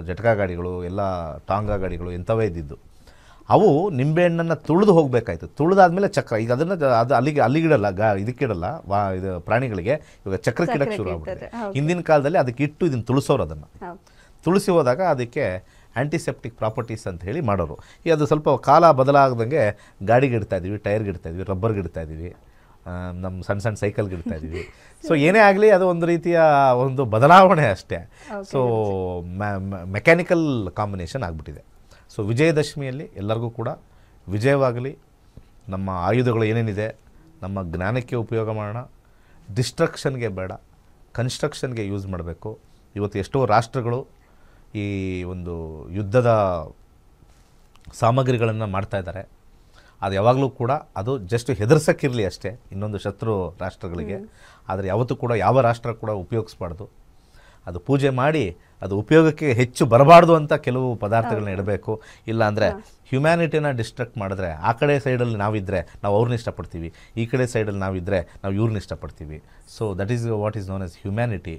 ಜಟಕಾ ಗಾಡಿಗಳು, ಎಲ್ಲ ಟಾಂಗಾ ಗಾಡಿಗಳು ಇಂಥವೇ ಇದ್ದಿದ್ದು. ಅವು ನಿಂಬೆಹಣ್ಣನ್ನು ತುಳಿದು ಹೋಗಬೇಕಾಯ್ತು. ತುಳಿದಾದ್ಮೇಲೆ ಚಕ್ರ, ಈಗ ಅದನ್ನು ಅದು ಅಲ್ಲಿಗಿಡಲ್ಲ, ಇದಕ್ಕಿಡಲ್ಲ, ಇದು ಪ್ರಾಣಿಗಳಿಗೆ ಇವಾಗ ಚಕ್ರಕ್ಕಿಡಕ್ಕೆ ಶುರು ಆಗ್ಬಿಡುತ್ತೆ. ಹಿಂದಿನ ಕಾಲದಲ್ಲಿ ಅದಕ್ಕೆ ಇಟ್ಟು ಇದನ್ನು ತುಳಿಸೋರು, ಅದನ್ನು ತುಳಿಸಿ ಹೋದಾಗ ಅದಕ್ಕೆ ಆ್ಯಂಟಿಸೆಪ್ಟಿಕ್ ಪ್ರಾಪರ್ಟೀಸ್ ಅಂತ ಹೇಳಿ ಮಾಡೋರು. ಈಗ ಅದು ಸ್ವಲ್ಪ ಕಾಲ ಬದಲಾಗದಂಗೆ ಗಾಡಿಗೆ ಇಡ್ತಾಯಿದ್ವಿ, ಟೈರ್ಗೆ ಇಡ್ತಾಯಿದ್ವಿ, ರಬ್ಬರ್ಗೆ ಇಡ್ತಾಯಿದ್ವಿ, ನಮ್ಮ ಸಣ್ಣ ಸೈಕಲ್ಗೆ ಇಡ್ತಾಯಿದ್ವಿ. ಸೊ ಏನೇ ಆಗಲಿ ಅದು ಒಂದು ರೀತಿಯ ಒಂದು ಬದಲಾವಣೆ ಅಷ್ಟೇ. ಸೊ ಮೆಕ್ಯಾನಿಕಲ್ ಕಾಂಬಿನೇಷನ್ ಆಗಿಬಿಟ್ಟಿದೆ. ಸೊ ವಿಜಯದಶಮಿಯಲ್ಲಿ ಎಲ್ಲರಿಗೂ ಕೂಡ ವಿಜಯವಾಗಲಿ. ನಮ್ಮ ಆಯುಧಗಳು ಏನೇನಿದೆ ನಮ್ಮ ಜ್ಞಾನಕ್ಕೆ ಉಪಯೋಗ ಮಾಡೋಣ, ಡಿಸ್ಟ್ರಕ್ಷನ್ಗೆ ಬೇಡ, ಕನ್ಸ್ಟ್ರಕ್ಷನ್ಗೆ ಯೂಸ್ ಮಾಡಬೇಕು. ಇವತ್ತು ಎಷ್ಟೋ ರಾಷ್ಟ್ರಗಳು ಈ ಒಂದು ಯುದ್ಧದ ಸಾಮಗ್ರಿಗಳನ್ನು ಮಾಡ್ತಾ ಇದ್ದಾರೆ. ಅದು ಯಾವಾಗಲೂ ಕೂಡ ಅದು ಜಸ್ಟ್ ಹೆದರ್ಸಕ್ಕಿರಲಿ ಅಷ್ಟೇ ಇನ್ನೊಂದು ಶತ್ರು ರಾಷ್ಟ್ರಗಳಿಗೆ. ಆದರೆ ಯಾವತ್ತೂ ಕೂಡ ಯಾವ ರಾಷ್ಟ್ರ ಕೂಡ ಉಪಯೋಗಿಸ್ಬಾರ್ದು. ಅದು ಪೂಜೆ ಮಾಡಿ ಅದು ಉಪಯೋಗಕ್ಕೆ ಹೆಚ್ಚು ಬರಬಾರ್ದು ಅಂತ ಕೆಲವು ಪದಾರ್ಥಗಳನ್ನ ಇಡಬೇಕು. ಇಲ್ಲ ಅಂದರೆ ಹ್ಯುಮ್ಯಾನಿಟಿನ ಡಿಸ್ಟ್ರಕ್ಟ್ ಮಾಡಿದ್ರೆ ಆ ಕಡೆ ಸೈಡಲ್ಲಿ ನಾವಿದ್ದರೆ ನಾವು ಅವ್ರನ್ನ ಇಷ್ಟಪಡ್ತೀವಿ, ಈ ಕಡೆ ಸೈಡಲ್ಲಿ ನಾವಿದ್ದರೆ ನಾವು ಇವ್ರನ್ನ ಇಷ್ಟಪಡ್ತೀವಿ. So that is what is known as humanity.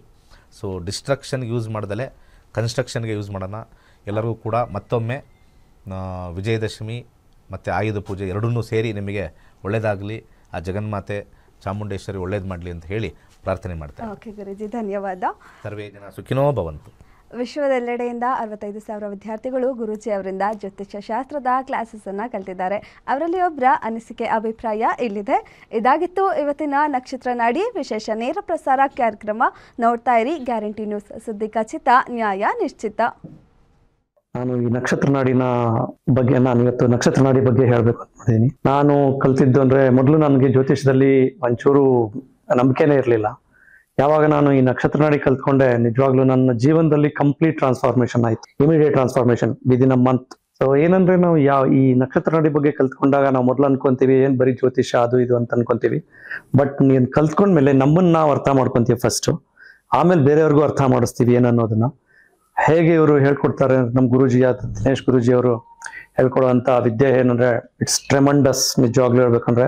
So ಡಿಸ್ಟ್ರಕ್ಷನ್ಗೆ ಯೂಸ್ ಮಾಡ್ದಲೇ ಕನ್ಸ್ಟ್ರಕ್ಷನ್ಗೆ ಯೂಸ್ ಮಾಡೋಣ. ಎಲ್ಲರಿಗೂ ಕೂಡ ಮತ್ತೊಮ್ಮೆ ವಿಜಯದಶಮಿ ಮತ್ತು ಆಯುಧ ಪೂಜೆ ಎರಡನ್ನೂ ಸೇರಿ ನಿಮಗೆ ಒಳ್ಳೆಯದಾಗಲಿ, ಆ ಜಗನ್ಮಾತೆ ಚಾಮುಂಡೇಶ್ವರಿ ಒಳ್ಳೇದು ಮಾಡಲಿ ಅಂತ ಹೇಳಿ ಪ್ರಾರ್ಥನೆ ಮಾಡ್ತಾರೆ. ಓಕೆ ಗುರುಜಿ, ಧನ್ಯವಾದ. ಸರ್ವೇ ಜನ ಸುಖಿನೋ ಭವಂತು. ವಿಶ್ವದೆಲ್ಲೆಡೆಯಿಂದ 65,000 ವಿದ್ಯಾರ್ಥಿಗಳು ಗುರೂಜಿ ಅವರಿಂದ ಜ್ಯೋತಿಷ್ಯ ಶಾಸ್ತ್ರದ ಕ್ಲಾಸಸ್ಸನ್ನು ಕಲ್ತಿದ್ದಾರೆ. ಅವರಲ್ಲಿ ಒಬ್ಬರ ಅನಿಸಿಕೆ ಅಭಿಪ್ರಾಯ ಇಲ್ಲಿದೆ. ಇದಾಗಿತ್ತು ಇವತ್ತಿನ ನಕ್ಷತ್ರ ನಾಡಿ ವಿಶೇಷ ನೇರ ಪ್ರಸಾರ ಕಾರ್ಯಕ್ರಮ. ನೋಡ್ತಾ ಇರಿ ಗ್ಯಾರಂಟಿ ನ್ಯೂಸ್, ಸುದ್ದಿ ಖಚಿತ, ನ್ಯಾಯ ನಿಶ್ಚಿತ. ನಾನು ಈ ನಕ್ಷತ್ರ ನಾಡಿನ ಬಗ್ಗೆ ಇವತ್ತು ನಕ್ಷತ್ರ ನಾಡಿ ಬಗ್ಗೆ ಹೇಳ್ಬೇಕು ಅಂತಿದ್ದೀನಿ. ನಾನು ಕಲ್ತಿದ್ದು ಅಂದ್ರೆ ಮೊದಲು ನನಗೆ ಜ್ಯೋತಿಷದಲ್ಲಿ ಒಂಚೂರು ನಂಬಿಕೆನೇ ಇರಲಿಲ್ಲ. ಯಾವಾಗ ನಾನು ಈ ನಕ್ಷತ್ರ ನಾಡಿ ಕಲ್ತ್ಕೊಂಡೆ ನಿಜವಾಗ್ಲೂ ನನ್ನ ಜೀವನದಲ್ಲಿ ಕಂಪ್ಲೀಟ್ ಟ್ರಾನ್ಸ್ಫಾರ್ಮೇಶನ್ ಆಯ್ತು, immediate transformation within a month. So ಏನಂದ್ರೆ ನಾವು ಈ ನಕ್ಷತ್ರ ನಾಡಿ ಬಗ್ಗೆ ಕಲ್ತ್ಕೊಂಡಾಗ ನಾವು ಮೊದಲು ಅನ್ಕೊಂತೀವಿ ಏನ್ ಬರೀ ಜ್ಯೋತಿಷ ಅದು ಇದು ಅಂತ ಅನ್ಕೊಂತೀವಿ. ಬಟ್ ನೀನ್ ಕಲ್ತ್ಕೊಂಡ್ಮೇಲೆ ನಮ್ಮನ್ನ ನಾವು ಅರ್ಥ ಮಾಡ್ಕೊಂತೀವಿ ಫಸ್ಟ್, ಆಮೇಲೆ ಬೇರೆಯವ್ರಿಗೂ ಅರ್ಥ ಮಾಡಿಸ್ತೀವಿ ಏನನ್ನೋದನ್ನ. ಹೇಗೆ ಇವರು ಹೇಳ್ಕೊಡ್ತಾರೆ ನಮ್ಮ ಗುರುಜಿಯಾದ ದಿನೇಶ್ ಗುರುಜಿ ಅವರು ಹೇಳ್ಕೊಡುವಂತ ವಿದ್ಯೆ ಏನಂದ್ರೆ ಇಟ್ಸ್ ಟ್ರೆಮಂಡಸ್. ನಿಜವಾಗ್ಲೂ ಹೇಳ್ಬೇಕಂದ್ರೆ